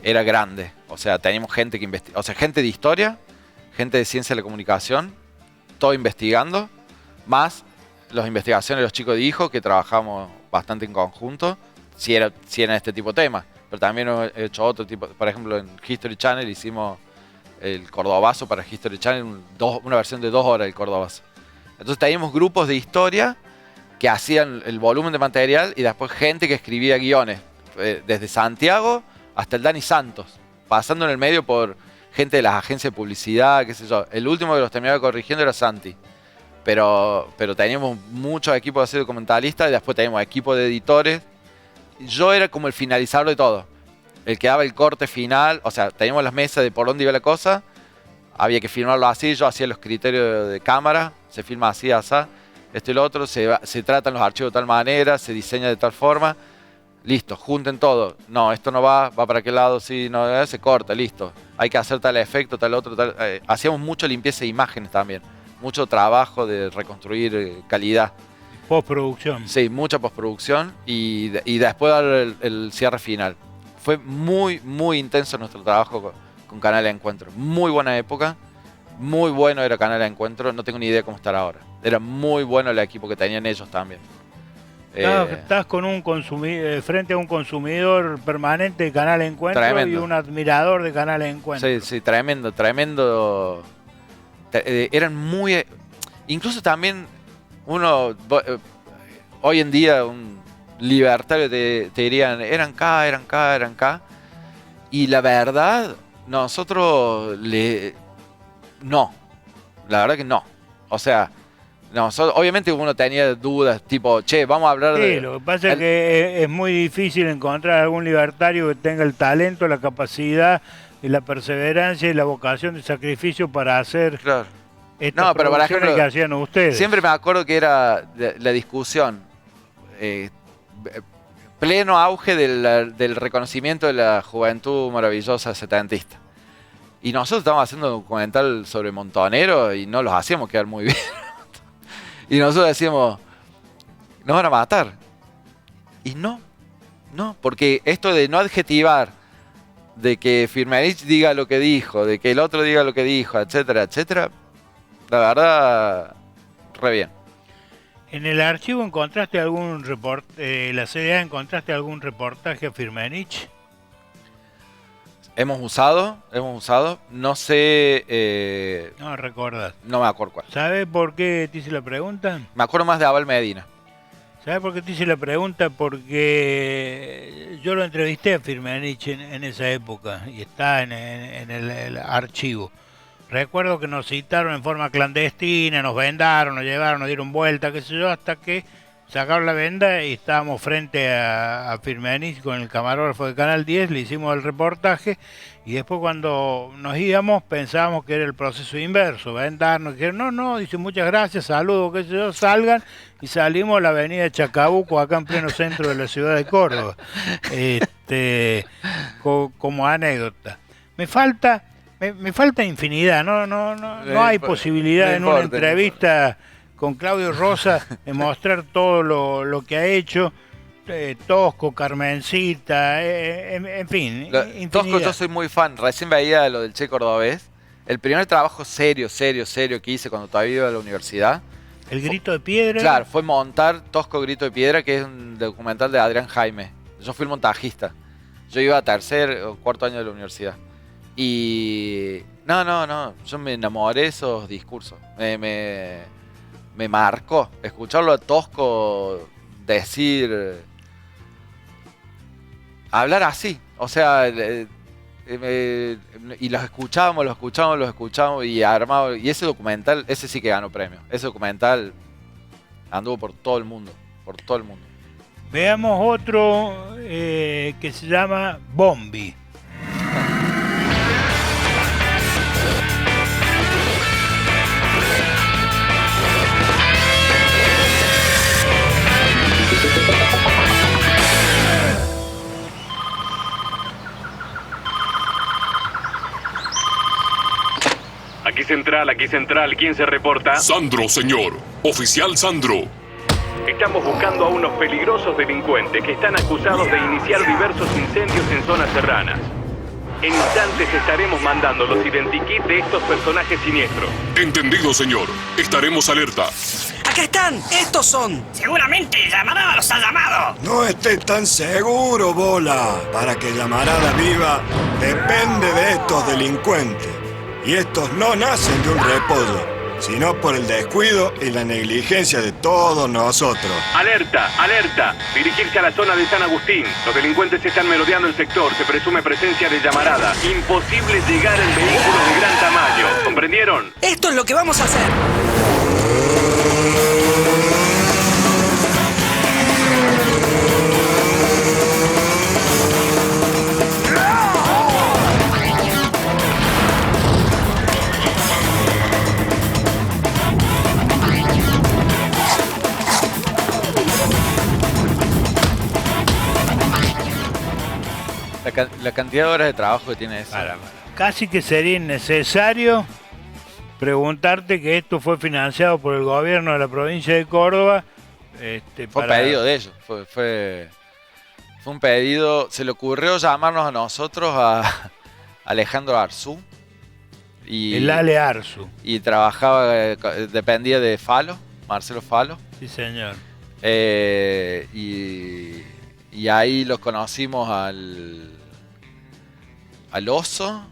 era grande. O sea, teníamos gente que investiga, o sea, gente de historia, gente de ciencia de la comunicación, todo investigando, más las investigaciones de los chicos de Hijo, que trabajamos bastante en conjunto, si eran este tipo de temas. Pero también hemos hecho otro tipo, por ejemplo, en History Channel hicimos el Cordobazo para History Channel, una versión de 2 horas del Cordobazo. Entonces teníamos grupos de historia que hacían el volumen de material y después gente que escribía guiones, desde Santiago hasta el Dani Santos, pasando en el medio por gente de las agencias de publicidad, qué sé yo. El último que los terminaba corrigiendo era Santi. Pero teníamos muchos equipos así de documentalistas y después teníamos equipos de editores. Yo era como el finalizador de todo, el que daba el corte final. O sea, teníamos las mesas de por dónde iba la cosa, había que filmarlo así, yo hacía los criterios de cámara, se filma así, así, esto y lo otro, se tratan los archivos de tal manera, se diseña de tal forma, listo, junten todo. No, esto no va para aquel lado, sí, no, se corta, listo. Hay que hacer tal efecto, tal otro, tal. Hacíamos mucha limpieza de imágenes también, mucho trabajo de reconstruir calidad. Postproducción. Sí, mucha postproducción y después dar el cierre final. Fue muy, muy intenso nuestro trabajo con Canal de Encuentro. Muy buena época, muy bueno era Canal de Encuentro, no tengo ni idea cómo estar ahora. Era muy bueno el equipo que tenían ellos también. Estás con un frente a un consumidor permanente de Canal de Encuentro. Tremendo. Y un admirador de Canal de Encuentro. Sí, sí, tremendo, tremendo. Eran muy... Incluso también uno... hoy en día un libertario te dirían, eran K. Y la verdad, nosotros no. La verdad que no. O sea... obviamente uno tenía dudas, tipo, che, vamos a hablar de... Sí, lo que pasa es que es muy difícil encontrar algún libertario que tenga el talento, la capacidad, y la perseverancia y la vocación de sacrificio para hacer estas producciones que hacían ustedes. Siempre me acuerdo que era la discusión, pleno auge del reconocimiento de la juventud maravillosa setentista. Y nosotros estábamos haciendo un documental sobre Montonero y no los hacíamos quedar muy bien. Y nosotros decíamos, nos van a matar. Y no, porque esto de no adjetivar, de que Firmenich diga lo que dijo, de que el otro diga lo que dijo, etcétera, etcétera, la verdad, re bien. ¿En el archivo encontraste algún reportaje, la CDA encontraste algún reportaje a Firmenich? Hemos usado, no sé... no recordás. No me acuerdo cuál. ¿Sabes por qué te hice la pregunta? Me acuerdo más de Abel Medina. ¿Sabes por qué te hice la pregunta? Porque yo lo entrevisté a Firmenich en esa época y está en el archivo. Recuerdo que nos citaron en forma clandestina, nos vendaron, nos llevaron, nos dieron vuelta, qué sé yo, hasta que sacaron la venda y estábamos frente a Firmenich con el camarógrafo de Canal 10, le hicimos el reportaje y después cuando nos íbamos pensábamos que era el proceso inverso, vendarnos, dijeron no, dice muchas gracias, saludos, qué sé yo, salgan y salimos a la avenida Chacabuco, acá en pleno centro de la ciudad de Córdoba, como anécdota. Me falta infinidad, no hay posibilidad en una entrevista con Claudio Rosa de mostrar todo lo que ha hecho, Tosco, Carmencita, en fin. Tosco, yo soy muy fan, recién veía lo del Che Cordobés. El primer trabajo serio que hice cuando todavía iba a la universidad. ¿El Grito de Piedra? Claro, fue montar Tosco Grito de Piedra, que es un documental de Adrián Jaime. Yo fui el montajista. Yo iba a tercer o cuarto año de la universidad. Y no, yo me enamoré de esos discursos. Me marcó escucharlo a Tosco decir, hablar así, o sea, y los escuchábamos y armado, y ese documental, ese sí que ganó premio. Ese documental anduvo por todo el mundo. Veamos otro que se llama Bombi. Aquí central, ¿quién se reporta? Sandro, señor. Oficial Sandro. Estamos buscando a unos peligrosos delincuentes que están acusados de iniciar diversos incendios en zonas serranas. En instantes estaremos mandando los identikits de estos personajes siniestros. Entendido, señor. Estaremos alerta. ¡Acá están! ¡Estos son! Seguramente Llamarada los ha llamado. No estés tan seguro, Bola. Para que Llamarada viva, depende de estos delincuentes. Y estos no nacen de un repollo, sino por el descuido y la negligencia de todos nosotros. ¡Alerta! ¡Alerta! Dirigirse a la zona de San Agustín. Los delincuentes están merodeando el sector. Se presume presencia de Llamarada. Imposible llegar en vehículos de gran tamaño. ¿Comprendieron? Esto es lo que vamos a hacer. La cantidad de horas de trabajo que tiene eso. Casi que sería innecesario preguntarte que esto fue financiado por el gobierno de la provincia de Córdoba. Fue pedido de ellos. Fue un pedido. Se le ocurrió llamarnos a nosotros a Alejandro Arzú. El Ale Arzú. Y trabajaba, dependía de Falo, Marcelo Falo. Sí, señor. Y ahí los conocimos al Oso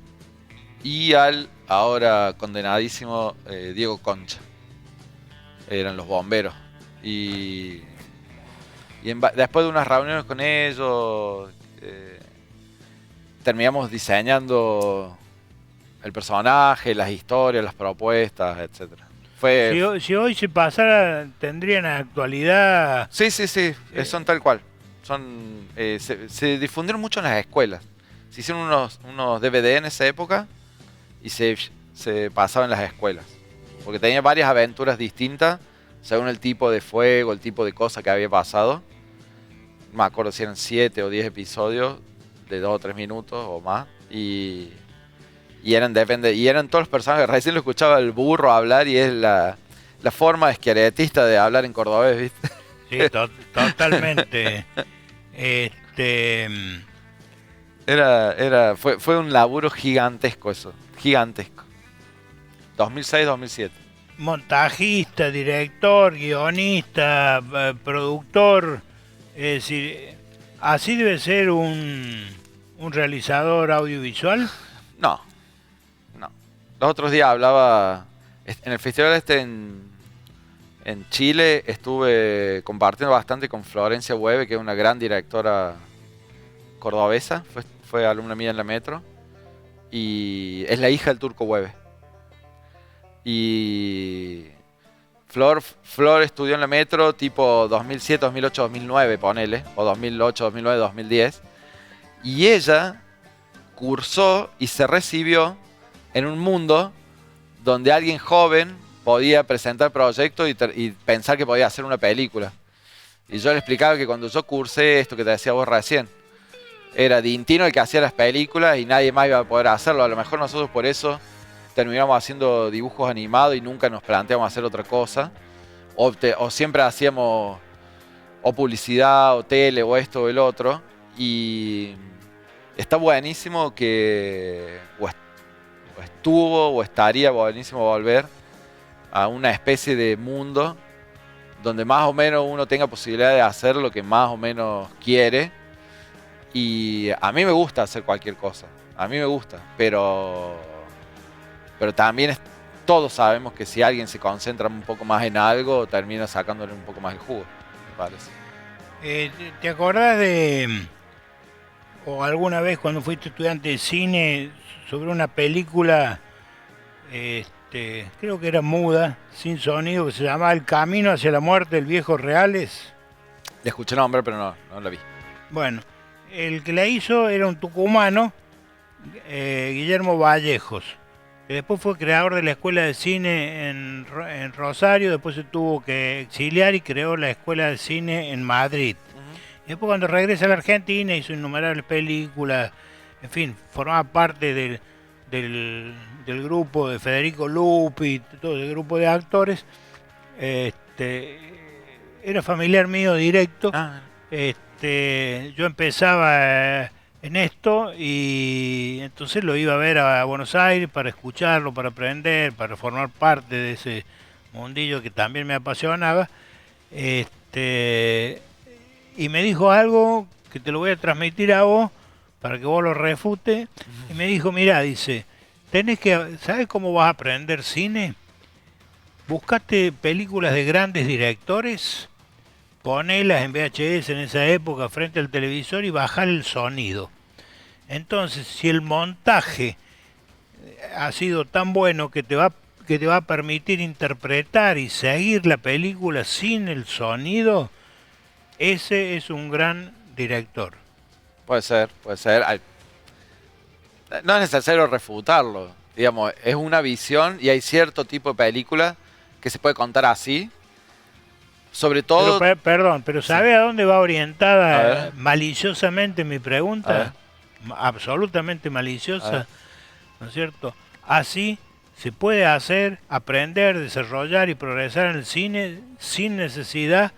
y al ahora condenadísimo Diego Concha. Eran los bomberos. Y después de unas reuniones con ellos, terminamos diseñando el personaje, las historias, las propuestas, etcétera. Si hoy se pasara, tendrían actualidad. Sí, son tal cual. Se difundieron mucho en las escuelas. Se hicieron unos DVD en esa época y se pasaban en las escuelas. Porque tenía varias aventuras distintas según el tipo de fuego, el tipo de cosa que había pasado. No me acuerdo si eran 7 o 10 episodios de 2 o 3 minutos o más. Y eran todos los personajes. Recién lo escuchaba el burro hablar y es la forma esqueletista de hablar en cordobés, ¿viste? Sí, totalmente. Fue un laburo gigantesco eso, gigantesco. 2006-2007. Montajista, director, guionista, productor, es decir, ¿así debe ser un realizador audiovisual? No. Los otros días hablaba en el festival en En Chile estuve compartiendo bastante con Florencia Hueve, que es una gran directora cordobesa. Fue alumna mía en la Metro. Y es la hija del Turco Hueve. Y Flor estudió en la Metro tipo 2007, 2008, 2009, ponele. O 2008, 2009, 2010. Y ella cursó y se recibió en un mundo donde alguien joven podía presentar proyectos y pensar que podía hacer una película. Y yo le explicaba que cuando yo cursé esto que te decía vos recién, era Dintino el que hacía las películas y nadie más iba a poder hacerlo. A lo mejor nosotros por eso terminamos haciendo dibujos animados y nunca nos planteamos hacer otra cosa. O siempre hacíamos o publicidad, o tele, o esto o el otro. Y está buenísimo que o estuvo o estaría buenísimo volver a una especie de mundo donde más o menos uno tenga posibilidad de hacer lo que más o menos quiere. Y a mí me gusta hacer cualquier cosa, a mí me gusta, pero también todos sabemos que si alguien se concentra un poco más en algo, termina sacándole un poco más el jugo, me parece. ¿Te acordás o alguna vez cuando fuiste estudiante de cine, sobre una película, creo que era muda, sin sonido, que se llamaba El Camino hacia la Muerte del Viejo Reales? Le escuché nombrar, pero no la vi. Bueno, el que la hizo era un tucumano, Guillermo Vallejos, que después fue creador de la Escuela de Cine en Rosario, después se tuvo que exiliar y creó la Escuela de Cine en Madrid. Y después cuando regresa a la Argentina hizo innumerables películas, en fin, formaba parte del grupo de Federico Lupi, todo el grupo de actores. Era familiar mío directo. Yo empezaba en esto y entonces lo iba a ver a Buenos Aires para escucharlo, para aprender, para formar parte de ese mundillo que también me apasionaba. Y me dijo algo que te lo voy a transmitir a vos para que vos lo refutes. Y me dijo, mirá, dice, ¿sabes cómo vas a aprender cine? Buscate películas de grandes directores, ponelas en VHS en esa época frente al televisor y bajar el sonido. Entonces, si el montaje ha sido tan bueno que te va a permitir interpretar y seguir la película sin el sonido, ese es un gran director. Puede ser. No es necesario refutarlo. Digamos, es una visión y hay cierto tipo de película que se puede contar así. Sobre todo... Pero ¿sabe a dónde va orientada maliciosamente mi pregunta? Absolutamente maliciosa, ¿no es cierto? Así se puede aprender, desarrollar y progresar en el cine sin necesidad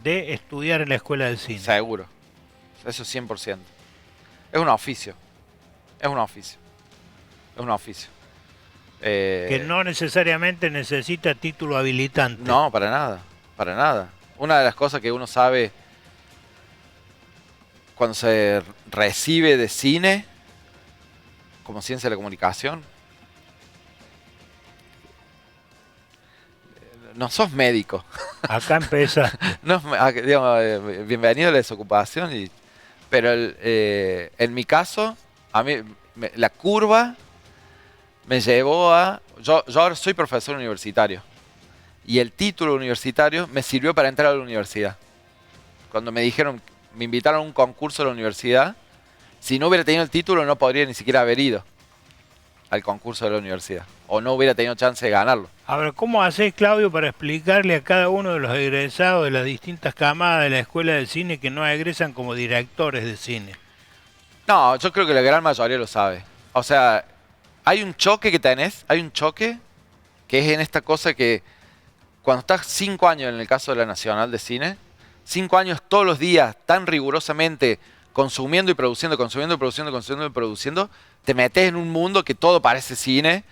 de estudiar en la escuela de cine. Seguro. Eso 100%. Es un oficio. Que no necesariamente necesita título habilitante. No, para nada. Una de las cosas que uno sabe cuando se recibe de cine, como ciencia de la comunicación, no sos médico. Acá empieza. Bienvenido a la desocupación. Pero en mi caso, a mí la curva me llevó a... Yo ahora soy profesor universitario. Y el título universitario me sirvió para entrar a la universidad. Cuando me invitaron a un concurso de la universidad, si no hubiera tenido el título no podría ni siquiera haber ido al concurso de la universidad. O no hubiera tenido chance de ganarlo. Ahora, ¿cómo hacés, Claudio, para explicarle a cada uno de los egresados de las distintas camadas de la escuela de cine que no egresan como directores de cine? No, yo creo que la gran mayoría lo sabe. O sea, hay un choque que es en esta cosa que cuando estás 5 años en el caso de la Nacional de Cine, 5 años todos los días tan rigurosamente consumiendo y produciendo, te metes en un mundo que todo parece cine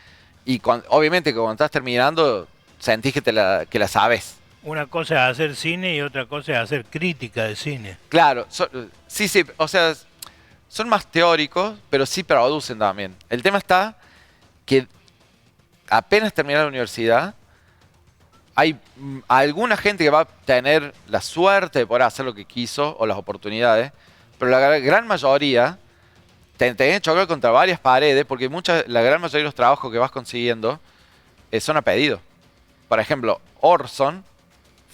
y obviamente que cuando estás terminando sentís que la sabes. Una cosa es hacer cine y otra cosa es hacer crítica de cine. Claro, sí, o sea, son más teóricos, pero sí producen también. El tema está que apenas terminé la universidad, hay alguna gente que va a tener la suerte de poder hacer lo que quiso o las oportunidades, pero la gran mayoría tenés que chocar contra varias paredes porque la gran mayoría de los trabajos que vas consiguiendo son a pedido. Por ejemplo, Orson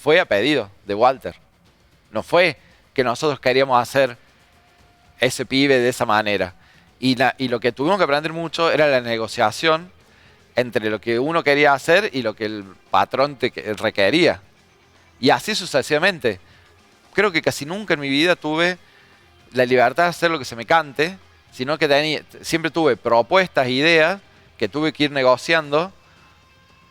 fue a pedido de Walter. No fue que nosotros queríamos hacer ese pibe de esa manera. Y lo que tuvimos que aprender mucho era la negociación entre lo que uno quería hacer y lo que el patrón requería. Y así sucesivamente. Creo que casi nunca en mi vida tuve la libertad de hacer lo que se me cante, sino que siempre tuve propuestas, ideas, que tuve que ir negociando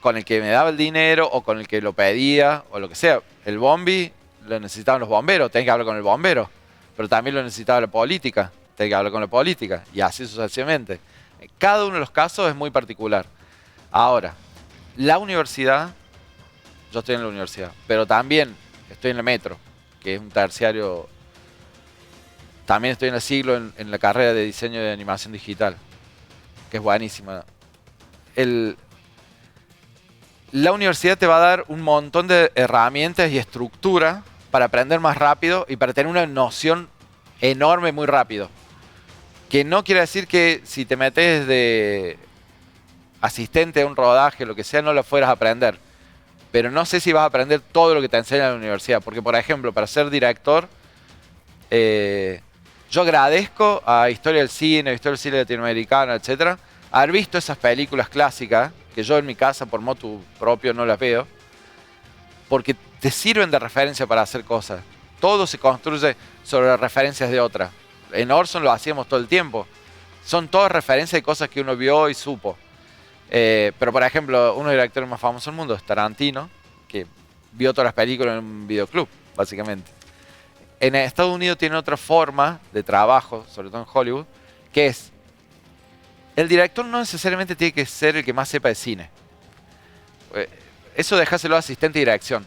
con el que me daba el dinero o con el que lo pedía o lo que sea. El bombi lo necesitaban los bomberos, tenés que hablar con el bombero. Pero también lo necesitaba la política, tenés que hablar con la política. Y así sucesivamente. Cada uno de los casos es muy particular. Ahora, la universidad, yo estoy en la universidad, pero también estoy en la Metro, que es un terciario. También estoy en el siglo en la carrera de diseño de animación digital, que es buenísima. La universidad te va a dar un montón de herramientas y estructura para aprender más rápido y para tener una noción enorme muy rápido. Que no quiere decir que si te metes de asistente a un rodaje, lo que sea, no lo fueras a aprender. Pero no sé si vas a aprender todo lo que te enseña en la universidad. Porque, por ejemplo, para ser director, yo agradezco a Historia del Cine Latinoamericano, etcétera, haber visto esas películas clásicas, que yo en mi casa, por motu propio, no las veo, porque te sirven de referencia para hacer cosas. Todo se construye sobre las referencias de otras. En Orson lo hacíamos todo el tiempo. Son todas referencias de cosas que uno vio y supo. Pero, por ejemplo, uno de los directores más famosos del mundo es Tarantino, que vio todas las películas en un videoclub, básicamente. En Estados Unidos tiene otra forma de trabajo, sobre todo en Hollywood, que es, el director no necesariamente tiene que ser el que más sepa de cine. Eso dejáselo a asistente de dirección.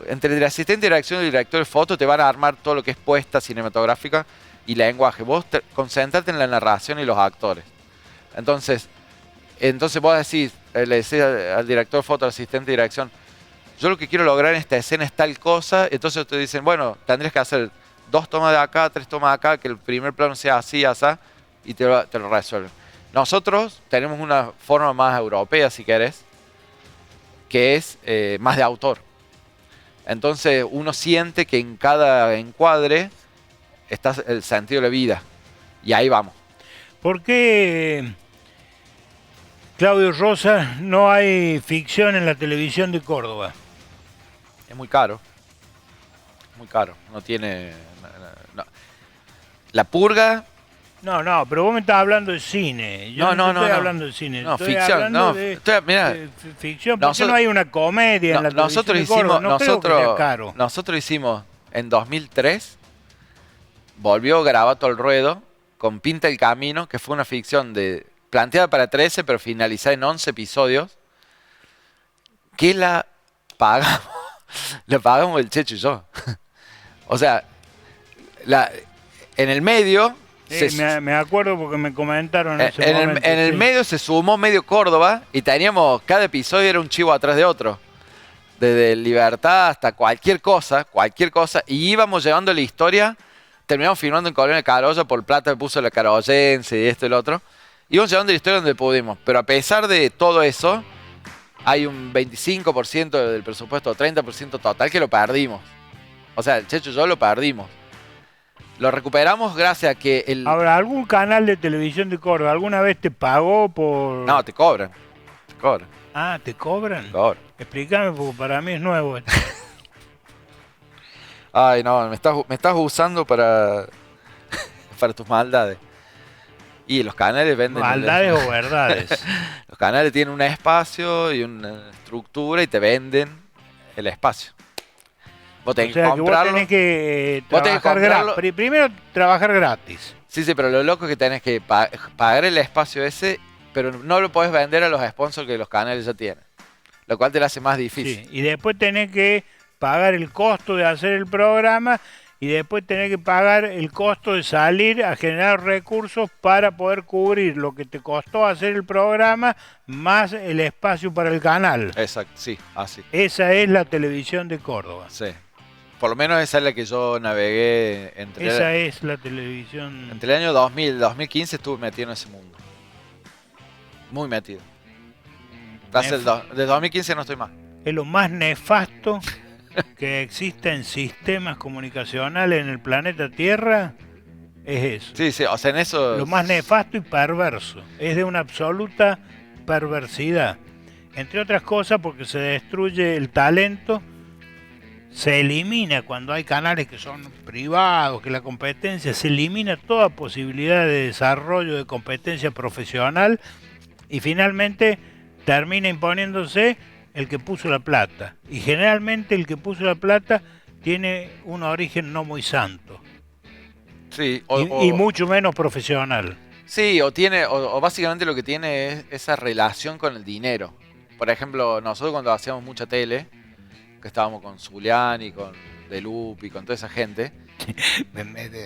Entre el asistente de dirección y el director de foto te van a armar todo lo que es puesta cinematográfica y lenguaje. Vos concentrate en la narración y los actores. Entonces vos decís, le decís al director de foto, al asistente de dirección, yo lo que quiero lograr en esta escena es tal cosa. Entonces te dicen, bueno, tendrías que hacer 2 tomas de acá, 3 tomas de acá, que el primer plano sea así, así, y te lo resuelven. Nosotros tenemos una forma más europea, si querés, que es más de autor. Entonces uno siente que en cada encuadre está el sentido de la vida. Y ahí vamos. ¿Por qué, Claudio Rosa, no hay ficción en la televisión de Córdoba? Es muy caro. Muy caro. No tiene... No. La Purga... No, pero vos me estás hablando de cine. Yo no estoy hablando de cine. No, estoy ficción. Hablando de ficción. ¿Por qué no hay una comedia en la televisión de Córdoba? No creo que sea caro. Nosotros hicimos en 2003, volvió Garabato al ruedo con Pinta el Camino, que fue una ficción planteada para 13, pero finalizada en 11 episodios, que la pagamos el Checho y yo. O sea, en el medio... me acuerdo porque me comentaron en ese momento. En el medio se sumó medio Córdoba y teníamos, cada episodio era un chivo atrás de otro. Desde Libertad hasta cualquier cosa, y íbamos llevando la historia. Terminamos filmando en Colonia Carolla por plata que puso la Carollense y esto y lo otro. Íbamos llevando la historia donde pudimos, pero a pesar de todo eso, hay un 25% del presupuesto, 30% total que lo perdimos. O sea, el Checho y yo lo perdimos. Lo recuperamos gracias a que Ahora, ¿algún canal de televisión de Córdoba alguna vez te pagó por...? No, te cobran. Ah, ¿te cobran? Cobran. Explícame, porque para mí es nuevo esto. Ay, no, me estás usando para tus maldades. Y los canales venden... ¿Maldades o verdades? Los canales tienen un espacio y una estructura y te venden el espacio. Vos tenés que comprarlo. Vos tenés que trabajar gratis. Primero, trabajar gratis. Sí, pero lo loco es que tenés que pagar el espacio ese, pero no lo podés vender a los sponsors que los canales ya tienen. Lo cual te lo hace más difícil. Sí, y después tenés que pagar el costo de hacer el programa y después tenés que pagar el costo de salir a generar recursos para poder cubrir lo que te costó hacer el programa más el espacio para el canal. Exacto, sí, así. Esa es la televisión de Córdoba. Sí. Por lo menos esa es la que yo navegué entre... Esa es la televisión... Entre el año 2000 y 2015 estuve metido en ese mundo. Muy metido. Desde 2015 no estoy más. Es lo más nefasto que existe en sistemas comunicacionales en el planeta Tierra, es eso. Sí, sí, o sea, en eso... Lo más nefasto y perverso. Es de una absoluta perversidad. Entre otras cosas porque se destruye el talento, se elimina cuando hay canales que son privados, que la competencia, se elimina toda posibilidad de desarrollo de competencia profesional y finalmente termina imponiéndose el que puso la plata. Y generalmente el que puso la plata tiene un origen no muy santo. Sí, y mucho menos profesional. Sí, o básicamente lo que tiene es esa relación con el dinero. Por ejemplo, nosotros cuando hacíamos mucha tele, que estábamos con Zuliani, con Delupi, con toda esa gente.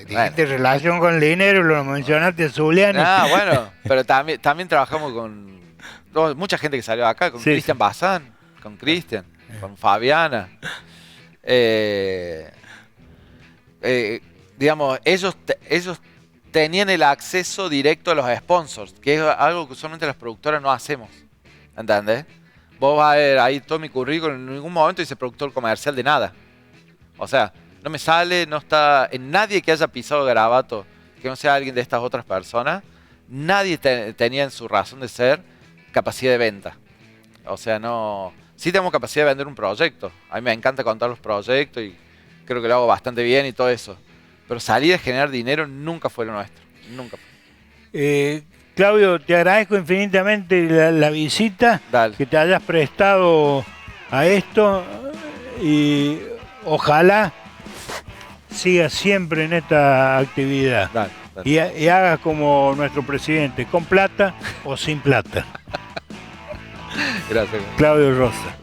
Dijiste relación con el dinero, lo mencionaste a Zuliani. Ah, bueno, pero también trabajamos con mucha gente que salió acá, con Cristian Bazán, con Cristian, con Fabiana. Digamos, ellos tenían el acceso directo a los sponsors, que es algo que usualmente las productoras no hacemos. ¿Entendés? Vos vas a ver ahí todo mi currículum, en ningún momento dice productor comercial de nada. O sea, no me sale, no está en nadie que haya pisado Garabato, que no sea alguien de estas otras personas, nadie tenía en su razón de ser capacidad de venta. O sea, no... Sí tenemos capacidad de vender un proyecto. A mí me encanta contar los proyectos y creo que lo hago bastante bien y todo eso. Pero salir a generar dinero nunca fue lo nuestro. Nunca fue. Claudio, te agradezco infinitamente la visita. Dale. Que te hayas prestado a esto y ojalá sigas siempre en esta actividad. Dale. Y hagas como nuestro presidente, con plata o sin plata. Gracias. Claudio Rosa.